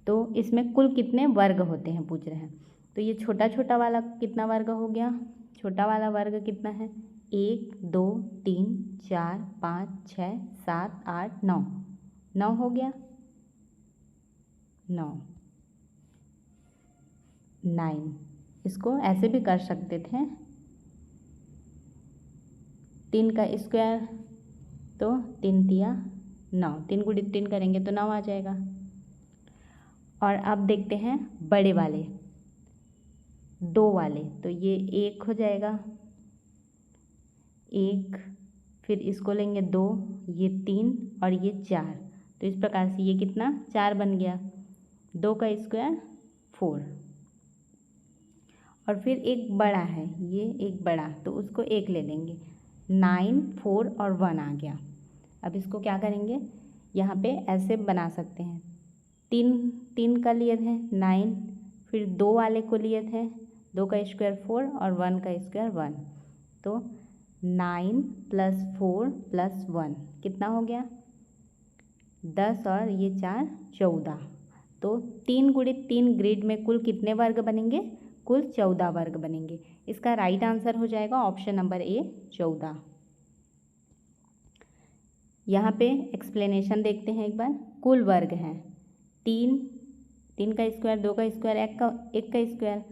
तो इसमें कुल कितने वर्ग होते हैं पूछ रहे हैं। तो ये छोटा छोटा वाला कितना वर्ग हो गया? छोटा वाला वर्ग कितना है? 1 2 3 4 5 6 7 8 9, 9 हो गया। 9 इसको ऐसे भी कर सकते थे, 3 का स्क्वायर, तो 3 तिया 9, 3 गुणित 3 करेंगे तो 9 आ जाएगा। और अब देखते हैं बड़े वाले, 2 वाले, तो ये 1 हो जाएगा, 1, फिर इसको लेंगे 2, ये 3 और ये 4, तो इस प्रकार से ये कितना? 4 बन गया। 2 का स्क्वायर 4, और फिर एक बड़ा है, ये एक बड़ा, तो उसको 1 ले लेंगे। 9 4 और 1 आ गया। अब इसको क्या करेंगे? यहाँ पे ऐसे बना सकते हैं, 3 का लिए थे 9, फिर 2 वाले को लिए थे, 2 का स्क्वायर 4 और 1 का स्क्वायर 1, तो 9 + 4 + 1 कितना हो गया? 10 और ये 4 14। तो 3 गुणित 3 ग्रिड में कुल कितने वर्ग बनेंगे? कुल 14 वर्ग बनेंगे। इसका राइट आंसर हो जाएगा ऑप्शन नंबर ए, 14। यहाँ पे एक्सप्लेनेशन देखते हैं एक बार। कुल वर्ग हैं 3 का स्क्वायर, 2 का स्क्वायर, 1 का स्क्वायर,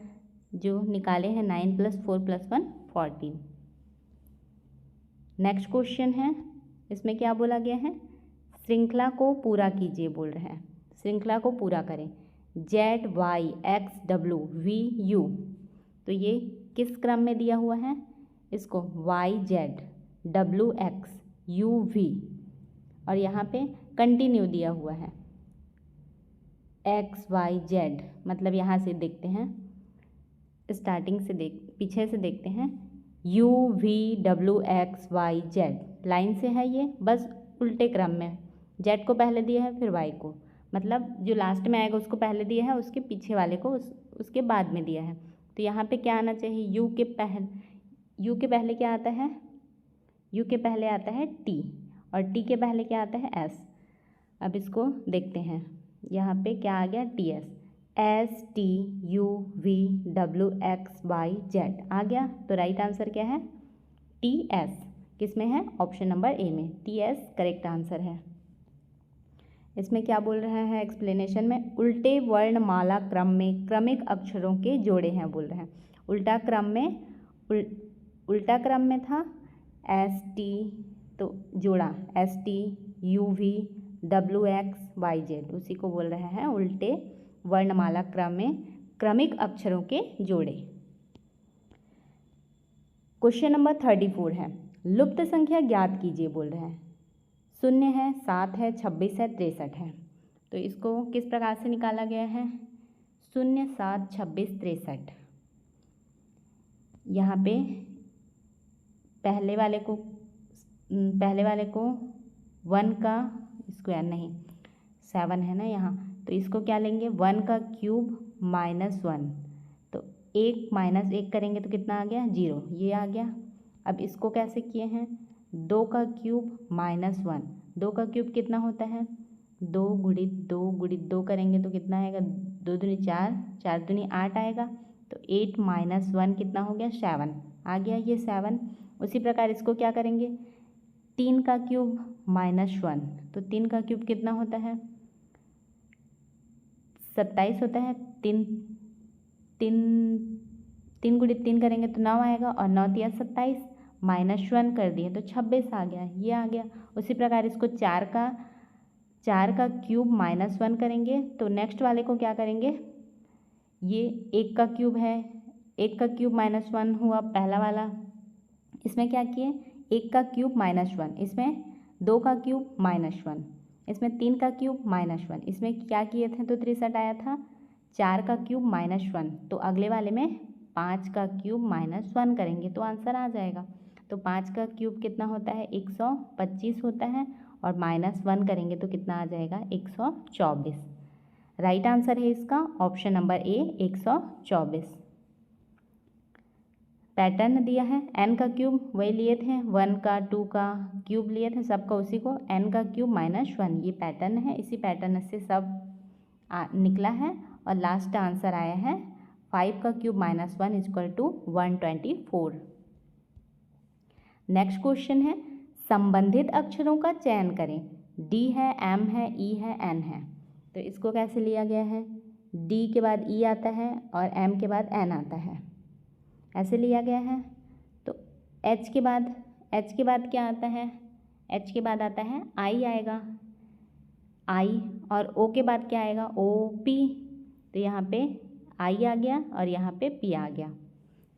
जो निकाले हैं 9 + 4 + 1 14। नेक्स्ट क्वेश्चन है, इसमें क्या बोला गया है? श्रृंखला को पूरा कीजिए बोल रहे हैं। श्रृंखला को पूरा करें। Z Y X W V U, तो ये किस क्रम में दिया हुआ है? इसको Y Z W X U V, और यहाँ पे कंटिन्यू दिया हुआ है X Y Z, मतलब यहाँ से देखते हैं स्टार्टिंग से पीछे से देखते हैं। UVWXYZ लाइन से है ये, बस उल्टे क्रम में। Z को पहले दिया है फिर Y को, मतलब जो लास्ट में आएगा उसको पहले दिया है, उसके पीछे वाले को उसके बाद में दिया है। तो यहाँ पे क्या आना चाहिए? U के पहले क्या आता है? U के पहले आता है T, और T के पहले क्या आता है? S। अब इसको देखते हैं, यहाँ पे क्या आ गया? TS। STUVWXYZ आ गया। तो राइट आंसर क्या है? TS। किस में है? ऑप्शन नंबर ए में। TS करेक्ट आंसर है। इसमें क्या बोल रहा है एक्सप्लेनेशन में? उल्टे वर्णमाला क्रम में क्रमिक अक्षरों के जोड़े हैं बोल रहे हैं। उल्टा क्रम में था ST, तो जोड़ा STUVWXYZ, उसी को बोल रहे हैं उल्टे वर्णमाला क्रम में क्रमिक अक्षरों के जोड़े। क्वेश्चन नंबर 34 है, लुप्त संख्या ज्ञात कीजिए बोल रहे हैं। 0 है, 7 है, 26 है, 63 है। तो इसको किस प्रकार से निकाला गया है? 0, 7, 26, 63। यहाँ पे पहले वाले को 1 का स्क्वायर नहीं, 7 है ना यहाँ, तो इसको क्या लेंगे? 1 का क्यूब माइनस 1, तो 1 माइनस 1 करेंगे तो कितना आ गया? 0, ये आ गया। अब इसको कैसे किए हैं? 2 का क्यूब माइनस 1, 2 का क्यूब कितना होता है? 2 गुणित 2 करेंगे तो कितना आएगा? 2 दूनी 4, 4 दूनी 8 आएगा। तो 8 माइनस 1 कितना हो गया? 7 आ गया, ये 7। उसी प्रकार इसको क्या करेंगे? 3 का क्यूब माइनस 1, तो 3 का क्यूब कितना होता है? 27 होता है। 3 गुणित 3 करेंगे तो 9 आएगा, और 9 तिया 27, माइनस 1 कर दिए तो 26 आ गया, ये आ गया। उसी प्रकार इसको 4 का क्यूब माइनस 1 करेंगे तो नेक्स्ट वाले को क्या करेंगे? ये 1 का क्यूब है, 1 का क्यूब माइनस 1 हुआ पहला वाला। इसमें क्या किए? 1 का क्यूब माइनस 1, इसमें 2 का क्यूब माइनस 1, इसमें 3 का क्यूब माइनस 1, इसमें क्या किए थे? तो 63 आया था। 4 का क्यूब माइनस 1, तो अगले वाले में 5 का क्यूब माइनस 1 करेंगे तो आंसर आ जाएगा। तो 5 का क्यूब कितना होता है? 125 होता है, और माइनस 1 करेंगे तो कितना आ जाएगा? 124। राइट आंसर है इसका ऑप्शन नंबर ए, 124। पैटर्न दिया है, n का क्यूब वही लिए थे, 1 का 2 का क्यूब लिए थे, सबका उसी को n का क्यूब माइनस 1, ये पैटर्न है। इसी पैटर्न से सब निकला है, और लास्ट आंसर आया है 5 का cube minus 1 equal to 124। Next question है, संबंधित अक्षरों का चयन करें। D है, M है, E है, N है। तो इसको कैसे लिया गया है? D के बाद E आता है और M के बाद N आता है, ऐसे लिया गया है। तो H के बाद क्या आता है? H के बाद आता है I आएगा, I, और O के बाद क्या आएगा? OP। तो यहाँ पे I आ गया और यहाँ पे P आ गया।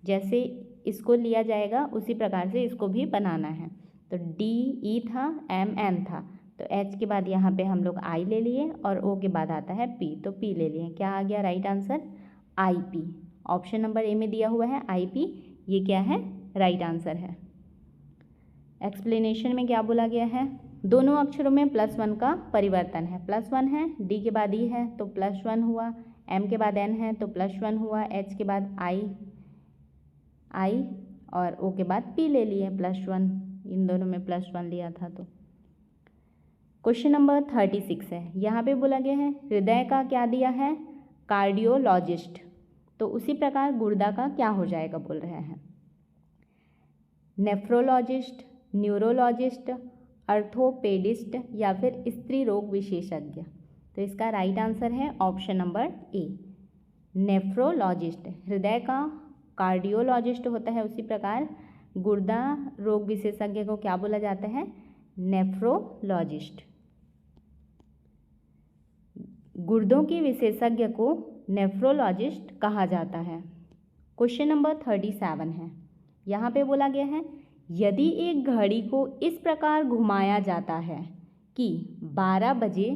जैसे इसको लिया जाएगा उसी प्रकार से इसको भी बनाना है। तो D E था, M N था, तो H के बाद यहाँ पे हम लोग I ले लिए, और O के बाद आता है P, तो P ले लिए। क्या आ गया right answer? IP। Option number ए में दिया हुआ है IP, ये क्या है? राइट आंसर है। एक्सप्लेनेशन में क्या बोला गया है? दोनों अक्षरों में +1 का परिवर्तन है। +1 है, D के बाद E है तो +1 हुआ, M के बाद N है तो +1 हुआ, H के बाद I, और O के बाद P ले लिए +1, इन दोनों में +1 लिया था। तो क्वेश्चन नंबर 36 है, यहाँ पे बोला गया है हृदय का क्या दिया है? कार्डियोलॉजिस्ट। तो उसी प्रकार गुर्दा का क्या हो जाएगा बोल रहे हैं? नेफ्रोलॉजिस्ट, न्यूरोलॉजिस्ट, अर्थोपेडिस्ट, या फिर स्त्री रोग विशेषज्ञ। तो इसका राइट आंसर है ऑप्शन नंबर ए, नेफ्रोलॉजिस्ट। हृदय का कार्डियोलॉजिस्ट होता है, उसी प्रकार गुर्दा रोग विशेषज्ञ को क्या बोला जाता है? नेफ्रोलॉजिस्ट। गुर्दों के विशेषज्ञ को नेफ्रोलॉजिस्ट कहा जाता है। क्वेश्चन नंबर 37 है, यहाँ पे बोला गया है यदि एक घड़ी को इस प्रकार घुमाया जाता है कि 12 बजे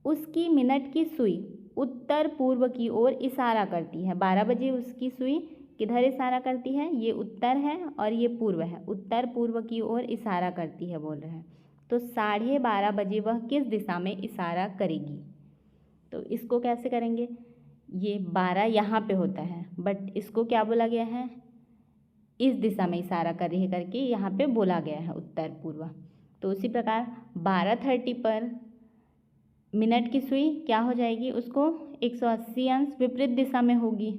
उसकी मिनट की सुई उत्तर पूर्व की ओर इशारा करती है। 12 बजे उसकी सुई किधर इशारा करती है? ये उत्तर है और ये पूर्व है, उत्तर पूर्व की ओर इशारा करती है बोल रहे हैं। तो 12:30 बजे वह किस दिशा में इशारा करेगी? तो इसको कैसे करेंगे? ये 12 यहाँ पे होता है, बट इसको क्या बोला गया है? इस दिशा में इशारा कर रही है करके यहाँ पे बोला गया है उत्तर पूर्व। तो उसी प्रकार 12:30 पर मिनट की सुई क्या हो जाएगी? उसको 180 अंश विपरीत दिशा में होगी।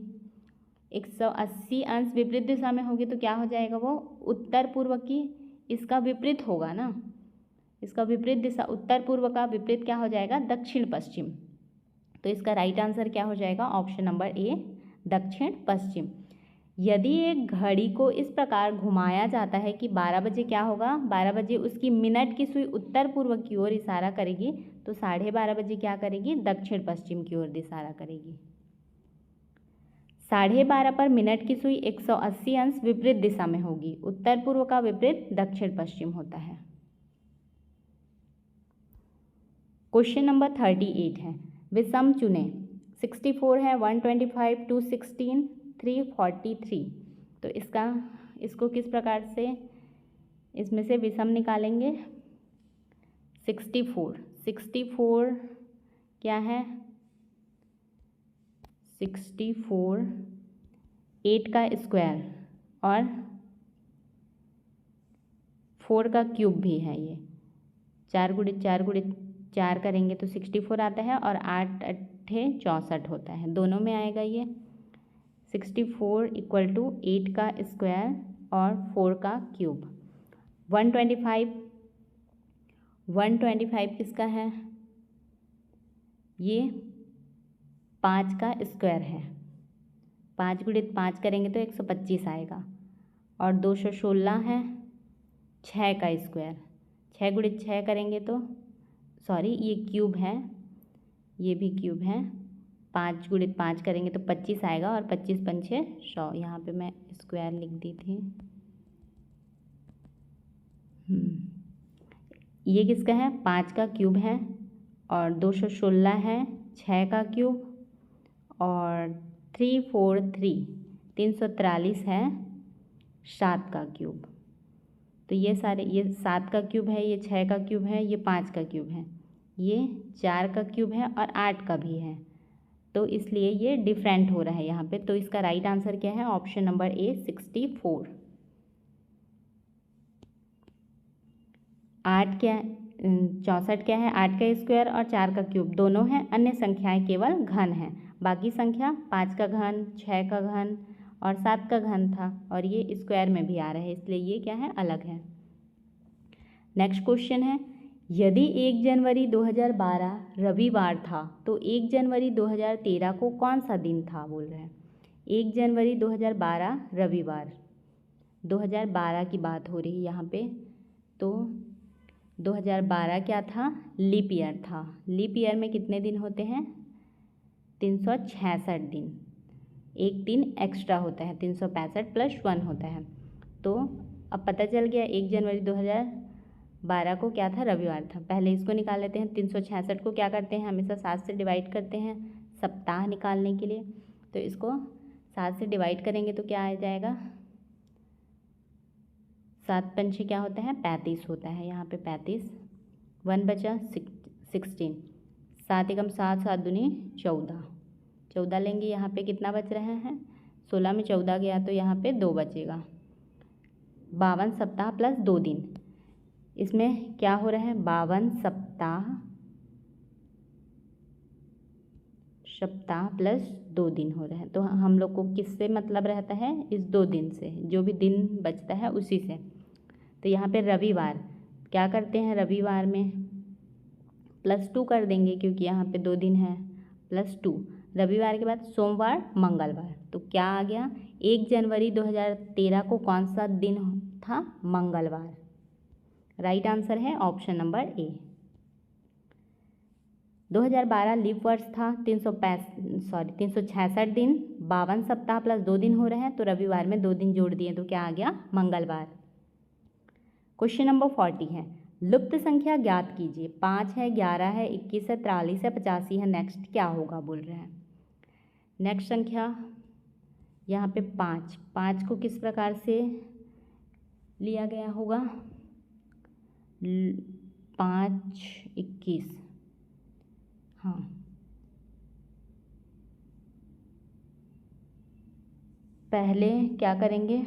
180 अंश विपरीत दिशा में होगी तो क्या हो जाएगा? वो उत्तर पूर्व की इसका विपरीत होगा ना, इसका विपरीत दिशा, उत्तर पूर्व का विपरीत क्या हो जाएगा? दक्षिण पश्चिम। तो इसका राइट आंसर क्या हो जाएगा? ऑप्शन नंबर ए, दक्षिण पश्चिम। यदि एक घड़ी को इस प्रकार घुमाया जाता है कि 12 बजे क्या होगा? 12 बजे उसकी मिनट की सुई उत्तर पूर्व की ओर इशारा करेगी, तो 12:30 बजे क्या करेगी? दक्षिण पश्चिम की ओर इशारा करेगी। 12:30 पर मिनट की सुई 180 अंश विपरीत दिशा में होगी। उत्तर पूर्व का विपरीत दक्षिण पश्चिम होता है। क्वेश्चन नंबर 38 है, विषम चुने। 64 है, 125, 216, 343। तो इसको किस प्रकार से इसमें से विषम निकालेंगे? 64 क्या है? 64 8 का स्क्वायर और 4 का क्यूब भी है। ये 4 गुणित 4 करेंगे तो 64 आता है और 8 8 64 होता है, दोनों में आएगा ये। 64 = 8 का स्क्वायर और 4 का क्यूब। 125 किसका है? ये 5 का स्क्वायर है। 5 गुणित 5 करेंगे तो 125 आएगा और 216 है 6 का स्क्वायर। 6 गुणित 6 करेंगे तो ये क्यूब है, ये भी क्यूब है। 5 गुणित 5 करेंगे तो 25 आएगा और 25 पंचे 100। यहाँ पे मैं स्क्वायर लिख दी थी। ये किसका है? 5 का क्यूब है और 216 है 6 का क्यूब और 343 है 7 का क्यूब। तो ये 7 का क्यूब है, ये 6 का क्यूब है, ये 5 का क्यूब है, ये 4 का क्यूब है और 8 का भी है। तो इसलिए ये डिफरेंट हो रहा है यहाँ पे। तो इसका राइट आंसर क्या है? ऑप्शन नंबर ए, 64। 64 क्या है? 8 का स्क्वायर और 4 का क्यूब दोनों हैं, अन्य संख्याएं केवल घन हैं। बाकी संख्या 5 का घन, 6 का घन और 7 का घन था और ये स्क्वायर में भी आ रहा है, इसलिए ये क्या है? अलग है। नेक्स्ट क्वेश्चन है, यदि 1 जनवरी 2012 रविवार था तो 1 जनवरी 2013 को कौन सा दिन था? बोल रहे हैं 1 जनवरी 2012 रविवार, 2012 की बात हो रही है यहाँ पे। तो 2012 क्या था? लीप ईयर था। लीप ईयर में कितने दिन होते हैं? 366 दिन, एक दिन एक्स्ट्रा होता है, 365 + 1 होता है। तो अब पता चल गया 1 जनवरी 2012 को क्या था? रविवार था। पहले इसको निकाल लेते हैं। 366 को क्या करते हैं? हमेशा 7 से डिवाइड करते हैं सप्ताह निकालने के लिए। तो इसको 7 से डिवाइड करेंगे तो क्या आ जाएगा? 7 पंचे क्या होता है? 35 होता है। यहाँ पे 35, 1 बचा 16, 7 एकम 7, 7 दूनी 14, 14 लेंगे। यहाँ पे कितना बच रहा है? 16 में 14 गया तो यहाँ पे 2 बचेगा। 52 सप्ताह + 2 दिन। इसमें क्या हो रहा है? 52 सप्ताह + 2 दिन हो रहा है। तो हम लोग को किससे मतलब रहता है? इस 2 दिन से, जो भी दिन बचता है उसी से। तो यहाँ पे रविवार क्या करते हैं? रविवार में +2 कर देंगे क्योंकि यहाँ पे 2 दिन है, +2। रविवार के बाद सोमवार, मंगलवार। तो क्या आ गया? 1 जनवरी 2013 को कौन सा दिन था? मंगलवार। राइट आंसर है ऑप्शन नंबर ए। 2012 लीप वर्ष था। 366 दिन, 52 सप्ताह + 2 दिन हो रहे हैं, तो रविवार में 2 दिन जोड़ दिए तो क्या आ गया? मंगलवार। क्वेश्चन नंबर 40 है, लुप्त संख्या ज्ञात कीजिए। 5 है, 11 है, 21 है, 43 है, 85 है। नेक्स्ट क्या होगा बोल रहे हैं। नेक्स्ट संख्या यहाँ पे 5 को किस प्रकार से लिया गया होगा। 5, 21, हाँ, पहले क्या करेंगे,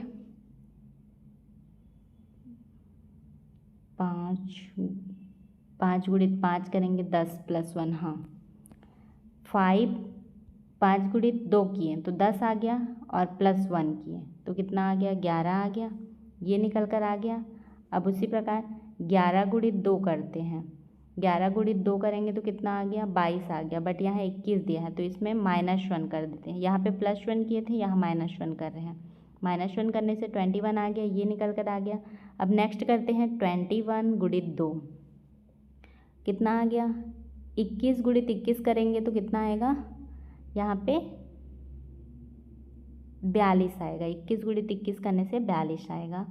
5 गुणित 5 करेंगे 10 + 1, हाँ 5 गुणित 2 किए तो 10 आ गया और +1 किए तो कितना आ गया, 11 आ गया, ये निकल कर आ गया। अब उसी प्रकार 11 गुणित 2 करते हैं, 11 गुणित 2 करेंगे तो कितना आ गया, 22 आ गया। बट यहाँ 21 दिया है तो इसमें -1 कर देते हैं। यहाँ पे +1 किए थे, यहाँ -1 कर रहे हैं। -1 करने से 21 आ गया, ये निकल कर आ गया। अब नेक्स्ट करते हैं 21 गुणित 2, कितना आ गया, 21 गुणित 21 करेंगे तो कितना आएगा, यहाँ पे 42 आएगा। 21 गुणित 21 करने से 42 आएगा।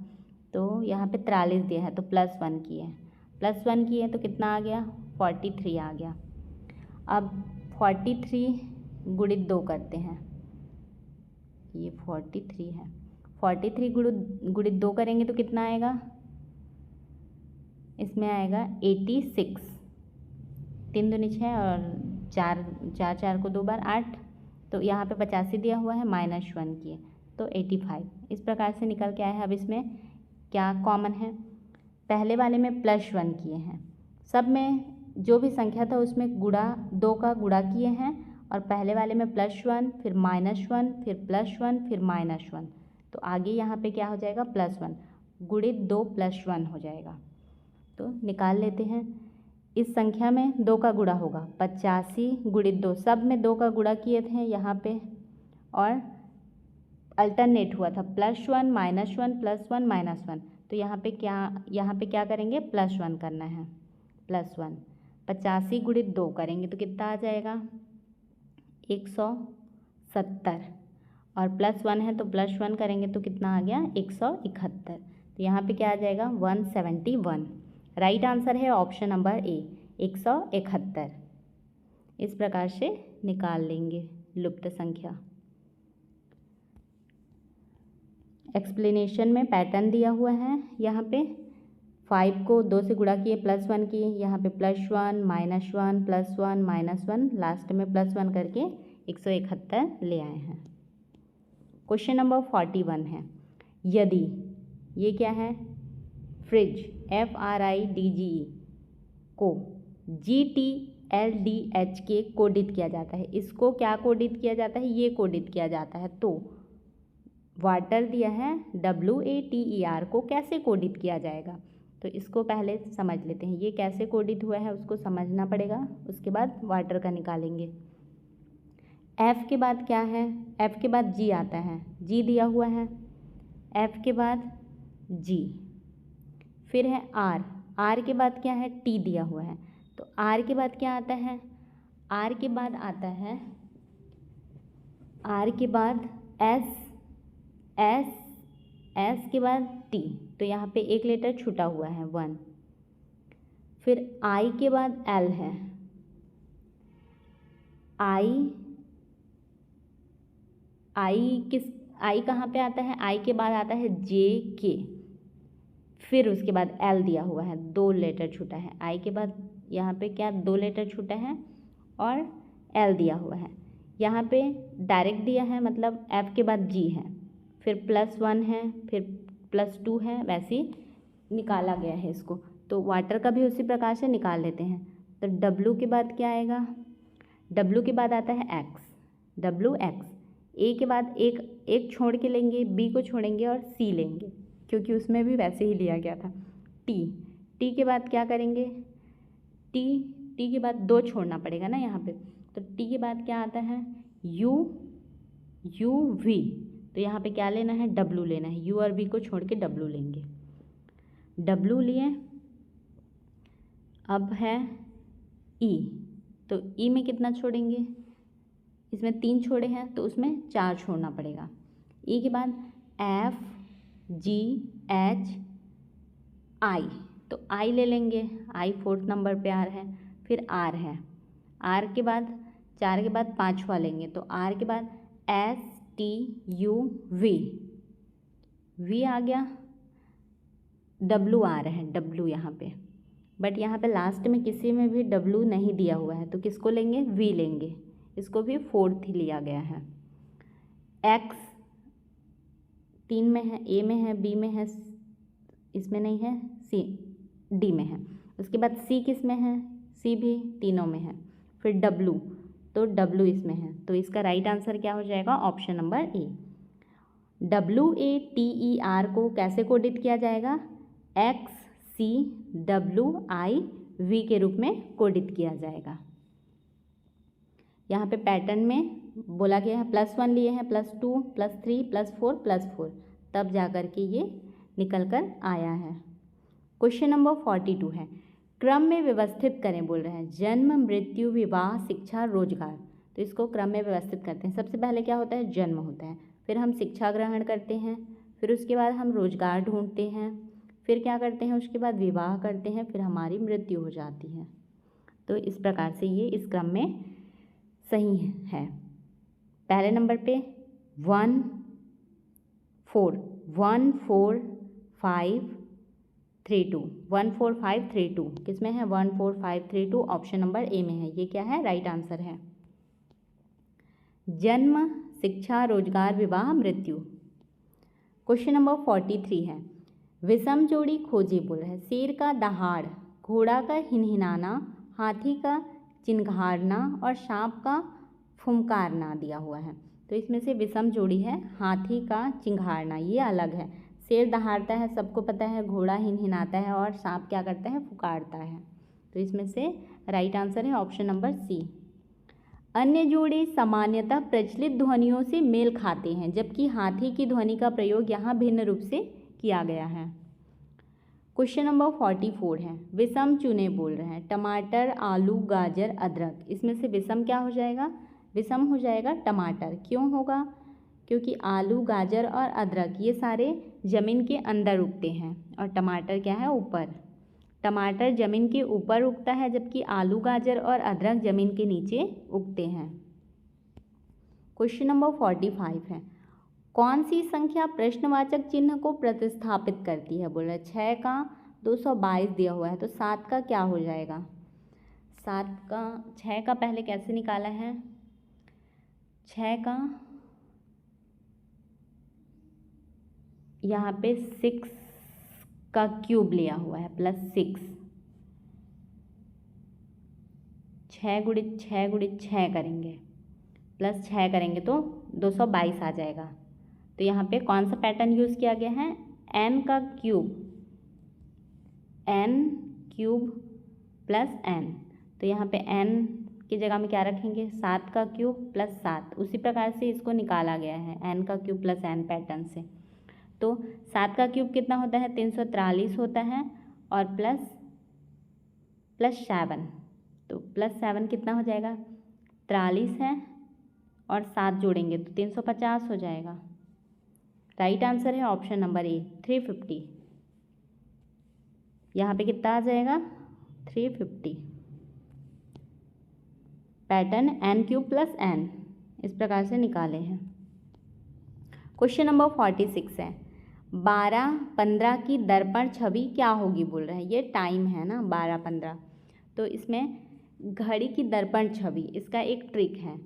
तो यहाँ पे 43 दिया है तो +1 किए तो कितना आ गया, 43 आ गया। अब 43 गुणित 2 करते हैं, ये 43 है, 43 गुणित 2 करेंगे तो कितना आएगा, इसमें आएगा 86, 3 दूनी 6 और 4 को 2 बार 8, तो यहाँ पे 85 दिया हुआ है, -1 किए तो 85। इस प्रकार से निकल के आया है। अब इसमें क्या कॉमन है, पहले वाले में +1 किए हैं, सब में जो भी संख्या था उसमें गुणा 2 का गुणा किए हैं, और पहले वाले में +1 फिर -1 फिर +1 फिर -1, तो आगे यहाँ पे क्या हो जाएगा, +1 गुणित 2 +1 हो जाएगा। तो निकाल लेते हैं। इस संख्या में 2 का गुणा होगा, 85 गुणित 2, सब में 2 का गुणा किए थे यहाँ पे, और अल्टरनेट हुआ था +1 -1 +1 -1, तो यहाँ पे क्या करेंगे, +1 करना है, +1। 85 गुणित 2 करेंगे तो कितना आ जाएगा, 170, और +1 है तो +1 करेंगे तो कितना आ गया, 171, तो यहाँ पे क्या आ जाएगा, 171। राइट आंसर है ऑप्शन नंबर ए, 171। इस प्रकार से निकाल लेंगे लुप्त संख्या। एक्सप्लेनेशन में पैटर्न दिया हुआ है, यहाँ पे 5 को 2 से गुणा किए, +1 किए, यहाँ पे +1 -1 +1 -1, लास्ट में +1 करके 171 ले आए हैं। क्वेश्चन नंबर 41 है, यदि ये क्या है, फ्रिज FRIDGE को GTLDH के कोडित किया जाता है, इसको क्या कोडित किया जाता है, ये कोडित किया जाता है। तो वाटर दिया है WATER को कैसे कोडित किया जाएगा, तो इसको पहले समझ लेते हैं, ये कैसे कोडित हुआ है उसको समझना पड़ेगा, उसके बाद वाटर का निकालेंगे। F के बाद क्या है, F के बाद G आता है, G दिया हुआ है, F के बाद G, फिर है R के बाद क्या है, T दिया हुआ है, तो R के बाद क्या आता है, R के बाद आता है, R के बाद S के बाद T, तो यहाँ पे एक लेटर छूटा हुआ है 1, फिर I के बाद L है, I कहाँ पे आता है, I के बाद आता है JK, फिर उसके बाद L दिया हुआ है, 2 लेटर छूटा है, I के बाद यहाँ पे क्या 2 लेटर छूटा है और L दिया हुआ है, यहाँ पे डायरेक्ट दिया है, मतलब F के बाद G है, फिर +1 है, फिर +2 है, वैसे ही निकाला गया है इसको। तो वाटर का भी उसी प्रकार से निकाल लेते हैं। तो W के बाद क्या आएगा, W के बाद आता है X, WX, A के बाद एक छोड़ के लेंगे, B को छोड़ेंगे और C लेंगे, क्योंकि उसमें भी वैसे ही लिया गया था। T के बाद क्या करेंगे, T के बाद 2 छोड़ना पड़ेगा ना यहाँ पे, तो T के बाद क्या आता है, UV, तो यहाँ पे क्या लेना है, W लेना है, U और V को छोड़ के W लेंगे, W लिए। अब है E, तो E में कितना छोड़ेंगे, इसमें 3 छोड़े हैं तो उसमें 4 छोड़ना पड़ेगा। E के बाद F G H I, तो आई ले लेंगे, आई 4th नंबर पे आर है। फिर आर है, आर के बाद 4 के बाद 5वां लेंगे, तो आर के बाद STUV, वी आ गया। डब्लू आ रहा है, डब्लू यहाँ पे, बट यहाँ पे लास्ट में किसी में भी डब्लू नहीं दिया हुआ है, तो किसको लेंगे, वी लेंगे। इसको भी 4th ही लिया गया है। एक्स 3 में है, ए में है, बी में है, इसमें नहीं है, सी डी में है। उसके बाद सी किस में है, सी भी तीनों में है। फिर डब्लू, तो डब्लू इसमें है, तो इसका राइट आंसर क्या हो जाएगा, ऑप्शन नंबर ए। WATER को कैसे कोडित किया जाएगा, XCWIV के रूप में कोडित किया जाएगा। यहाँ पे पैटर्न में बोला गया है +1 लिए हैं, +2, +3, +4, +4, तब जाकर के ये निकल कर आया है। क्वेश्चन नंबर 42 है, क्रम में व्यवस्थित करें बोल रहे हैं, जन्म, मृत्यु, विवाह, शिक्षा, रोजगार। तो इसको क्रम में व्यवस्थित करते हैं। सबसे पहले क्या होता है, जन्म होता है, फिर हम शिक्षा ग्रहण करते हैं, फिर उसके बाद हम रोजगार ढूंढते हैं, फिर क्या करते हैं, उसके बाद विवाह करते हैं, फिर हमारी मृत्यु हो जाती है। तो इस प्रकार से ये इस क्रम में सही है। पहले नंबर पे 1 4 1 4 5 3 2 1 4 5 3 2 किस में है, 1 4 5 3 2 ऑप्शन नंबर ए में है। ये क्या है, राइट आंसर है। जन्म, शिक्षा, रोजगार, विवाह, मृत्यु। क्वेश्चन नंबर 43 है, विषम जोड़ी खोजे बोल रहे हैं, शेर का दहाड़, घोड़ा का हिनहिनाना, हाथी का चिंघाड़ना और सांप का फुंकारना दिया हुआ है। तो इसमें से विषम जोड़ी है हाथी का चिंघाड़ना, ये अलग है। शेर दहाड़ता है, सबको पता है, घोड़ा हिनहिनाता है और सांप क्या करता है, फुकारता है। तो इसमें से राइट आंसर है ऑप्शन नंबर सी। अन्य जोड़े सामान्यतः प्रचलित ध्वनियों से मेल खाते हैं, जबकि हाथी की ध्वनि का प्रयोग यहाँ भिन्न रूप से किया गया है। क्वेश्चन नंबर 44 है, विषम चुने बोल रहे हैं, टमाटर, आलू, गाजर, अदरक। इसमें से विषम क्या हो जाएगा, विषम हो जाएगा टमाटर। क्यों होगा, क्योंकि आलू, गाजर और अदरक ये सारे ज़मीन के अंदर उगते हैं और टमाटर क्या है, ऊपर। टमाटर ज़मीन के ऊपर उगता है, जबकि आलू, गाजर और अदरक ज़मीन के नीचे उगते हैं। क्वेश्चन नंबर 45 है, कौन सी संख्या प्रश्नवाचक चिन्ह को प्रतिस्थापित करती है बोल रहे हैं, 6 का 222 दिया हुआ है, तो 7 का क्या हो जाएगा, 6 का पहले कैसे निकाला है, 6 का यहाँ पे 6 का क्यूब लिया हुआ है +6, 6 गुणित 6 गुणित 6 करेंगे, +6 करेंगे तो 222 आ जाएगा। तो यहाँ पे कौन सा पैटर्न यूज़ किया गया है, n का cube, n cube plus n। तो यहाँ पे n की जगह में क्या रखेंगे, 7 का क्यूब +7। उसी प्रकार से इसको निकाला गया है n का क्यूब प्लस n पैटर्न से। तो 7 का क्यूब कितना होता है, 343 होता है, और प्लस 7, तो +7 कितना हो जाएगा, 43 है, और 7 जोड़ेंगे तो 350 हो जाएगा। राइट आंसर है ऑप्शन नंबर ए 350। यहाँ पे कितना आ जाएगा, 350। Pattern n cube plus n इस प्रकार से निकाले हैं। क्वेश्चन नंबर 46 है, 12-15 की दर्पण छवि क्या होगी बोल रहे हैं, ये टाइम है ना 12-15, तो इसमें घड़ी की दर्पण छवि, इसका एक ट्रिक है,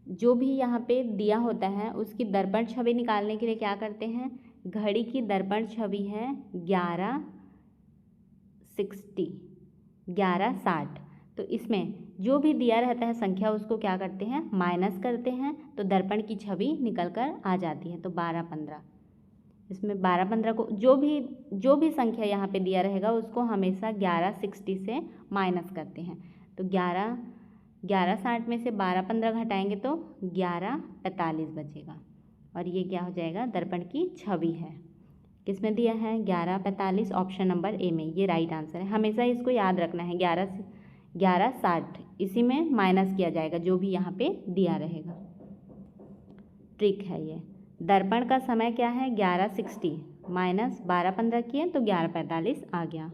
जो भी यहाँ पे दिया होता है उसकी दर्पण छवि निकालने के लिए क्या करते हैं, घड़ी की दर्पण छवि है 1160, तो इसमें जो भी दिया रहता है संख्या उसको क्या करते हैं, माइनस करते हैं, तो दर्पण की छवि निकल कर आ जाती है। तो 12-15, इसमें 12-15 को जो भी संख्या यहाँ पे दिया रहेगा उसको हमेशा 1160 से माइनस करते हैं। तो 1160 में से 12-15 घटाएंगे तो 1145 बचेगा, और ये क्या हो जाएगा, दर्पण की छवि है। किसमें दिया है, 1145 ऑप्शन नंबर ए में, ये राइट आंसर है। हमेशा इसको याद रखना है, 1160 इसी में माइनस किया जाएगा जो भी यहाँ पे दिया रहेगा। ट्रिक है ये। दर्पण का समय क्या है, 1160 माइनस 12-15 किए तो 1145 आ गया।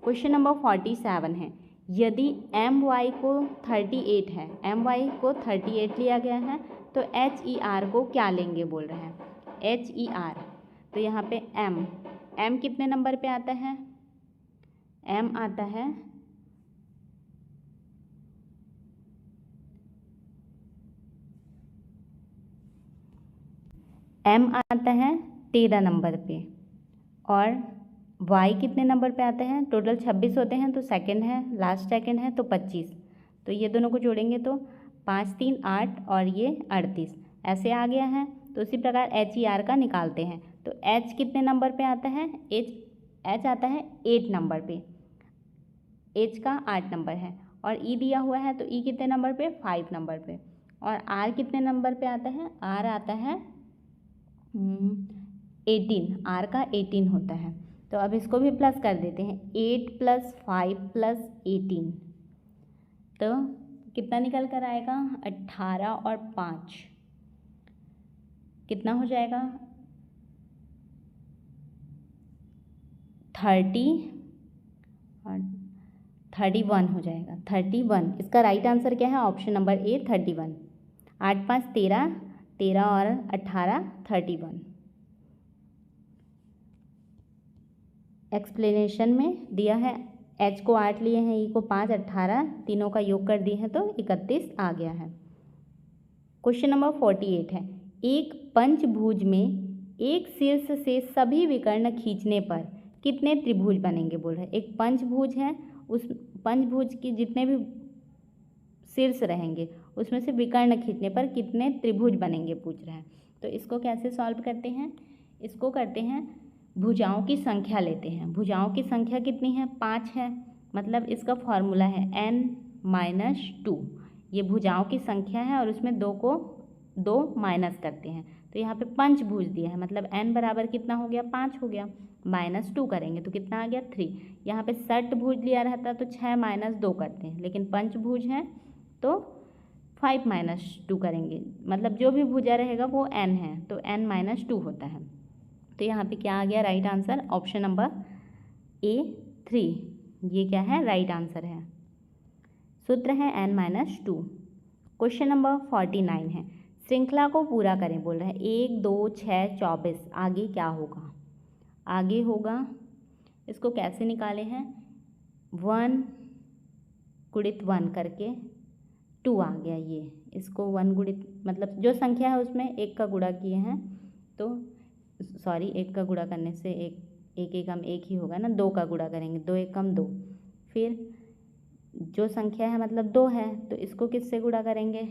क्वेश्चन नंबर 47 है, यदि my को 38 है, my को 38 लिया गया है तो HER को क्या लेंगे बोल रहे हैं, HER। तो यहाँ पे m कितने नंबर पे आता है, m आता है m आता है 13 नंबर पे, और y कितने नंबर पे आता है, टोटल 26 होते हैं तो सेकंड है, लास्ट सेकंड है तो 25। तो ये दोनों को जोड़ेंगे तो 5 3 8 और ये 38 ऐसे आ गया है। तो उसी प्रकार HER का निकालते हैं। तो H कितने नंबर पे आता है, H आता है 8 नंबर पे, H का 8 नंबर है, और E दिया हुआ है तो E कितने नंबर पे, 5 नंबर पे, और R कितने नंबर पे आता है, R आता है 18, R का 18 होता है। तो अब इसको भी प्लस कर देते हैं, 8 + 5 + 18, तो कितना निकल कर आएगा, 18 और 5 कितना हो जाएगा, 30 और 31 हो जाएगा, 31। इसका राइट आंसर क्या है, ऑप्शन नंबर ए 31। 8 5 13, 13 और 18 31। एक्सप्लेनेशन में दिया है, H को 8 लिए हैं, E को 5, 18 तीनों का योग कर दिए हैं तो 31 आ गया है। क्वेश्चन नंबर 48 है, एक पंचभुज में एक शीर्ष से सभी विकर्ण खींचने पर कितने त्रिभुज बनेंगे बोल रहे हैं। एक पंचभुज है, उस पंचभुज की जितने भी शीर्ष रहेंगे उसमें से विकर्ण खींचने पर कितने त्रिभुज बनेंगे पूछ रहे हैं। तो इसको कैसे सॉल्व करते हैं, इसको करते हैं भुजाओं की संख्या लेते हैं। भुजाओं की संख्या कितनी है, 5 है, मतलब इसका फॉर्मूला है n-2। ये भुजाओं की संख्या है और उसमें 2 को 2 माइनस करते हैं। तो यहाँ पे पंचभुज दिया है, मतलब n बराबर कितना हो गया, 5 हो गया, -2 करेंगे तो कितना आ गया, 3। यहाँ पे षटभुज लिया रहता तो 6 - 2 करते हैं, लेकिन पंचभुज है तो 5 - 2 करेंगे, मतलब जो भी भुजा रहेगा वो n है तो n-2 होता है। तो यहाँ पे क्या आ गया राइट आंसर, ऑप्शन नंबर ए 3, ये क्या है राइट आंसर है। सूत्र है n-2। क्वेश्चन नंबर 49 है, श्रृंखला को पूरा करें बोल रहे हैं। 1 2 6 24, आगे क्या होगा, आगे होगा, इसको कैसे निकाले हैं, 1 × 1 करके 2 आ गया। ये इसको 1 गुणित मतलब जो संख्या है उसमें 1 का गुणा किए हैं तो सॉरी 1 का गुणा करने से 1 एकम 1 ही होगा ना, 2 का गुणा करेंगे 2 एकम 2, फिर जो संख्या है मतलब 2 है तो इसको किससे गुणा करेंगे,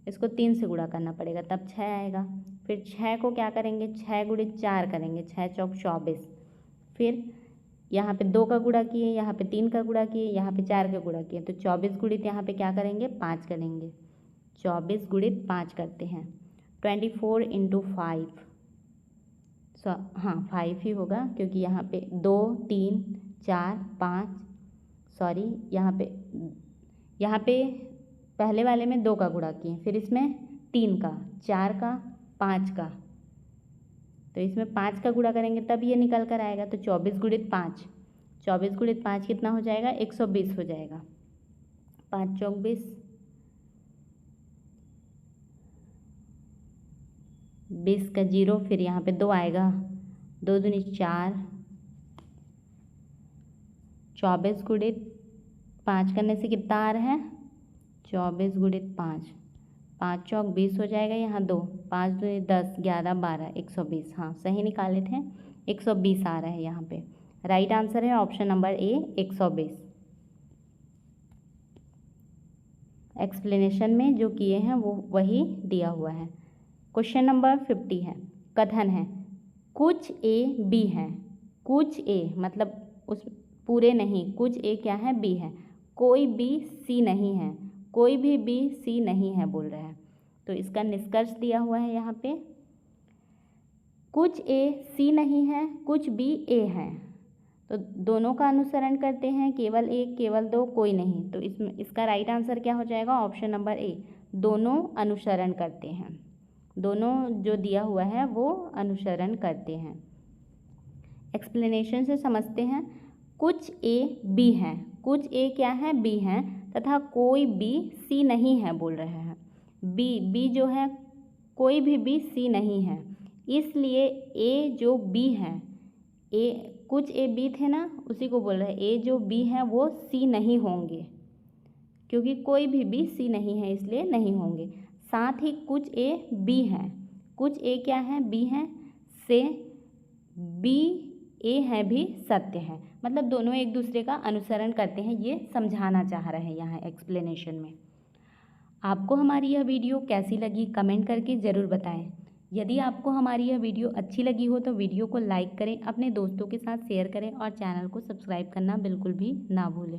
इसको 3 से गुणा करना पड़ेगा तब 6 आएगा। फिर 6 को क्या करेंगे, 6 × 4 करेंगे, 6 चौक 24, फिर यहाँ पे 2 का गुणा किए, यहाँ पे 3 का गुणा किए, यहाँ पे 4 का गुणा किए, तो 24 गुणित यहाँ पे क्या करेंगे, 5 करेंगे, 24 × 5 करते हैं, 24 × 5, हाँ 5 ही होगा क्योंकि यहाँ पे 2 3 4 5 सॉरी यहाँ पे पहले वाले में 2 का गुणा किए, फिर इसमें 3 का 4 का 5 का, तो इसमें 5 का गुणा करेंगे तब ये निकल कर आएगा। तो 24 × 5, 24 × 5 कितना हो जाएगा, 120 हो जाएगा, 5 चौक 20, 20 का 0, फिर यहाँ पे 2 आएगा, 2 दूनी 4, 24 × 5 करने से कितना आ रहा है, 24 × 5, 5 चौक 20 हो जाएगा, यहाँ 2, 5 दूनी 10, 11 12, 120, हाँ सही निकाले थे, 120 आ रहा है यहाँ पे। राइट आंसर है ऑप्शन नंबर ए 120। एक्सप्लेनेशन में जो किए हैं वो वही दिया हुआ है। क्वेश्चन नंबर 50 है, कथन है कुछ ए बी हैं, कुछ ए मतलब उस पूरे नहीं, कुछ ए क्या है, बी है, कोई बी सी नहीं है, कोई भी बी सी नहीं है बोल रहा है। तो इसका निष्कर्ष दिया हुआ है यहाँ पे, कुछ ए सी नहीं है, कुछ बी ए है, तो दोनों का अनुसरण करते हैं, केवल एक केवल दो कोई नहीं। तो इसका राइट आंसर क्या हो जाएगा, ऑप्शन नंबर ए, दोनों अनुसरण करते हैं, दोनों जो दिया हुआ है वो अनुसरण करते हैं। एक्सप्लेनेशन से समझते हैं, कुछ ए बी हैं, कुछ ए क्या है बी हैं तथा कोई बी सी नहीं है बोल रहे हैं। बी जो है कोई भी बी सी नहीं है, इसलिए ए जो बी है, ए कुछ ए बी थे ना, उसी को बोल रहे हैं। ए जो बी हैं वो सी नहीं होंगे, क्योंकि कोई भी बी सी नहीं है इसलिए नहीं होंगे। साथ ही कुछ ए बी हैं, कुछ ए क्या हैं बी हैं, से बी ए है भी सत्य है। मतलब दोनों एक दूसरे का अनुसरण करते हैं, ये समझाना चाह रहे हैं यहाँ एक्सप्लेनेशन में। आपको हमारी यह वीडियो कैसी लगी कमेंट करके ज़रूर बताएं। यदि आपको हमारी यह वीडियो अच्छी लगी हो तो वीडियो को लाइक करें, अपने दोस्तों के साथ शेयर करें और चैनल को सब्सक्राइब करना बिल्कुल भी ना भूलें।